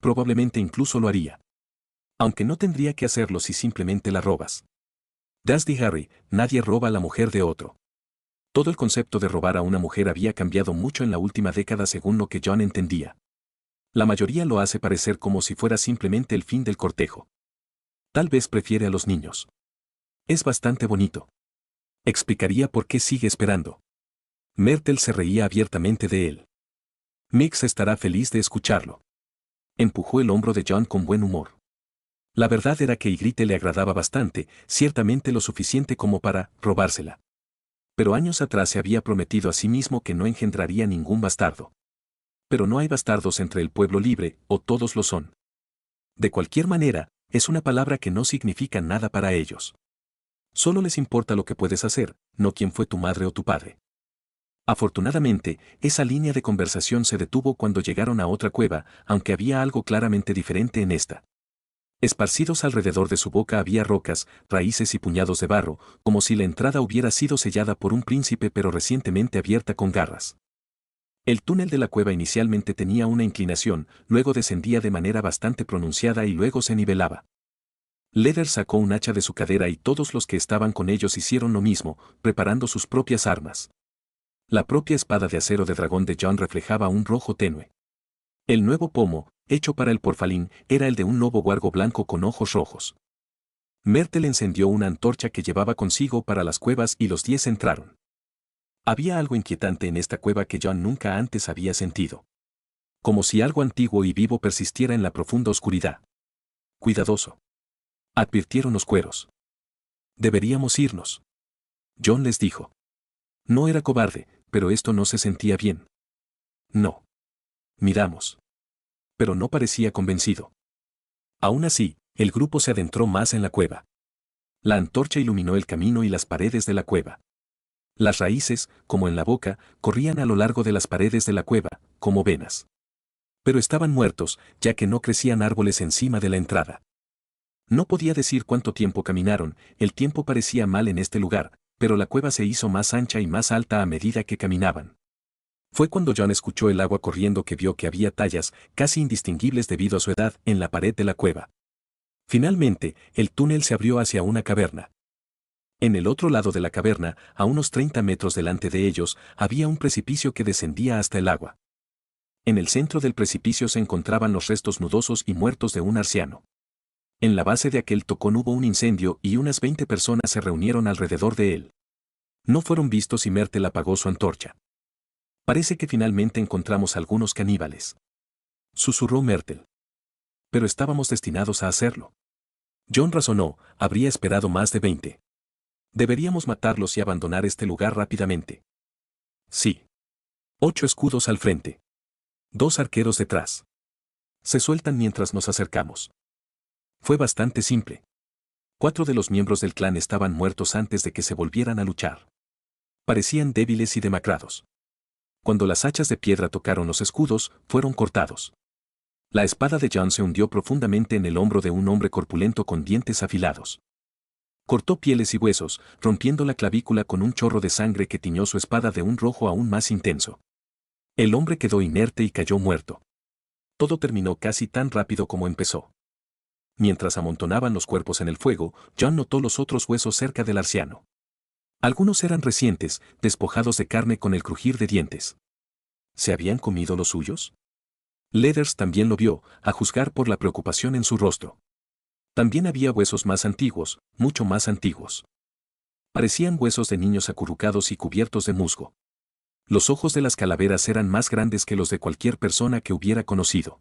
Probablemente incluso lo haría. Aunque no tendría que hacerlo si simplemente la robas. Dusty Harry, nadie roba a la mujer de otro. Todo el concepto de robar a una mujer había cambiado mucho en la última década según lo que John entendía. La mayoría lo hace parecer como si fuera simplemente el fin del cortejo. Tal vez prefiere a los niños. Es bastante bonito. Explicaría por qué sigue esperando. Myrtle se reía abiertamente de él. Mix estará feliz de escucharlo. Empujó el hombro de John con buen humor. La verdad era que Ygritte le agradaba bastante, ciertamente lo suficiente como para robársela. Pero años atrás se había prometido a sí mismo que no engendraría ningún bastardo. Pero no hay bastardos entre el pueblo libre, o todos lo son. De cualquier manera, es una palabra que no significa nada para ellos. Solo les importa lo que puedes hacer, no quién fue tu madre o tu padre. Afortunadamente, esa línea de conversación se detuvo cuando llegaron a otra cueva, aunque había algo claramente diferente en esta. Esparcidos alrededor de su boca había rocas, raíces y puñados de barro, como si la entrada hubiera sido sellada por un príncipe pero recientemente abierta con garras. El túnel de la cueva inicialmente tenía una inclinación, luego descendía de manera bastante pronunciada y luego se nivelaba. Leather sacó un hacha de su cadera y todos los que estaban con ellos hicieron lo mismo, preparando sus propias armas. La propia espada de acero de dragón de John reflejaba un rojo tenue. El nuevo pomo, hecho para el porfalín, era el de un lobo huargo blanco con ojos rojos. Myrtle encendió una antorcha que llevaba consigo para las cuevas y los 10 entraron. Había algo inquietante en esta cueva que John nunca antes había sentido. Como si algo antiguo y vivo persistiera en la profunda oscuridad. Cuidadoso. Advirtieron los cueros. Deberíamos irnos. John les dijo. No era cobarde, pero esto no se sentía bien. No. Miramos. Pero no parecía convencido. Aún así, el grupo se adentró más en la cueva. La antorcha iluminó el camino y las paredes de la cueva. Las raíces, como en la boca, corrían a lo largo de las paredes de la cueva, como venas. Pero estaban muertos, ya que no crecían árboles encima de la entrada. No podía decir cuánto tiempo caminaron, el tiempo parecía mal en este lugar, pero la cueva se hizo más ancha y más alta a medida que caminaban. Fue cuando John escuchó el agua corriendo que vio que había tallas, casi indistinguibles debido a su edad, en la pared de la cueva. Finalmente, el túnel se abrió hacia una caverna. En el otro lado de la caverna, a unos 30 metros delante de ellos, había un precipicio que descendía hasta el agua. En el centro del precipicio se encontraban los restos nudosos y muertos de un arciano. En la base de aquel tocón hubo un incendio y unas 20 personas se reunieron alrededor de él. No fueron vistos y Myrtle apagó su antorcha. Parece que finalmente encontramos algunos caníbales. Susurró Myrtle. Pero estábamos destinados a hacerlo. John razonó, habría esperado más de 20. Deberíamos matarlos y abandonar este lugar rápidamente. Sí. 8 escudos al frente. 2 arqueros detrás. Se sueltan mientras nos acercamos. Fue bastante simple. 4 de los miembros del clan estaban muertos antes de que se volvieran a luchar. Parecían débiles y demacrados. Cuando las hachas de piedra tocaron los escudos, fueron cortados. La espada de John se hundió profundamente en el hombro de un hombre corpulento con dientes afilados. Cortó pieles y huesos, rompiendo la clavícula con un chorro de sangre que tiñó su espada de un rojo aún más intenso. El hombre quedó inerte y cayó muerto. Todo terminó casi tan rápido como empezó. Mientras amontonaban los cuerpos en el fuego, John notó los otros huesos cerca del arciano. Algunos eran recientes, despojados de carne con el crujir de dientes. ¿Se habían comido los suyos? Leathers también lo vio, a juzgar por la preocupación en su rostro. También había huesos más antiguos, mucho más antiguos. Parecían huesos de niños acurrucados y cubiertos de musgo. Los ojos de las calaveras eran más grandes que los de cualquier persona que hubiera conocido.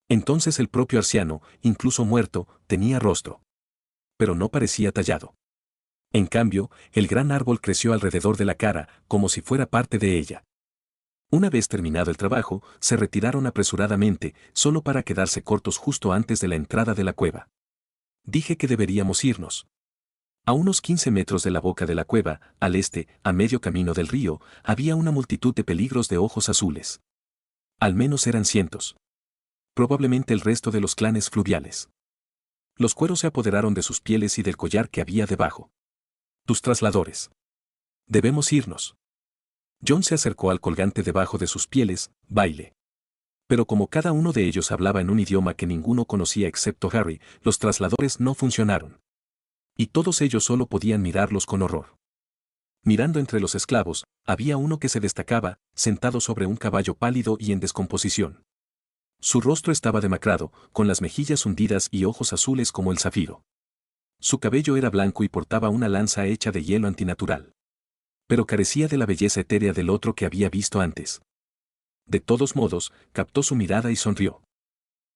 Entonces el propio arciano, incluso muerto, tenía rostro. Pero no parecía tallado. En cambio, el gran árbol creció alrededor de la cara, como si fuera parte de ella. Una vez terminado el trabajo, se retiraron apresuradamente, solo para quedarse cortos justo antes de la entrada de la cueva. Dije que deberíamos irnos. A unos 15 metros de la boca de la cueva, al este, a medio camino del río, había una multitud de peligros de ojos azules. Al menos eran cientos. Probablemente el resto de los clanes fluviales. Los cueros se apoderaron de sus pieles y del collar que había debajo. Tus trasladores. Debemos irnos. John se acercó al colgante debajo de sus pieles, baile. Pero como cada uno de ellos hablaba en un idioma que ninguno conocía excepto Harry, los trasladores no funcionaron. Y todos ellos solo podían mirarlos con horror. Mirando entre los esclavos, había uno que se destacaba, sentado sobre un caballo pálido y en descomposición. Su rostro estaba demacrado, con las mejillas hundidas y ojos azules como el zafiro. Su cabello era blanco y portaba una lanza hecha de hielo antinatural. Pero carecía de la belleza etérea del otro que había visto antes. De todos modos, captó su mirada y sonrió.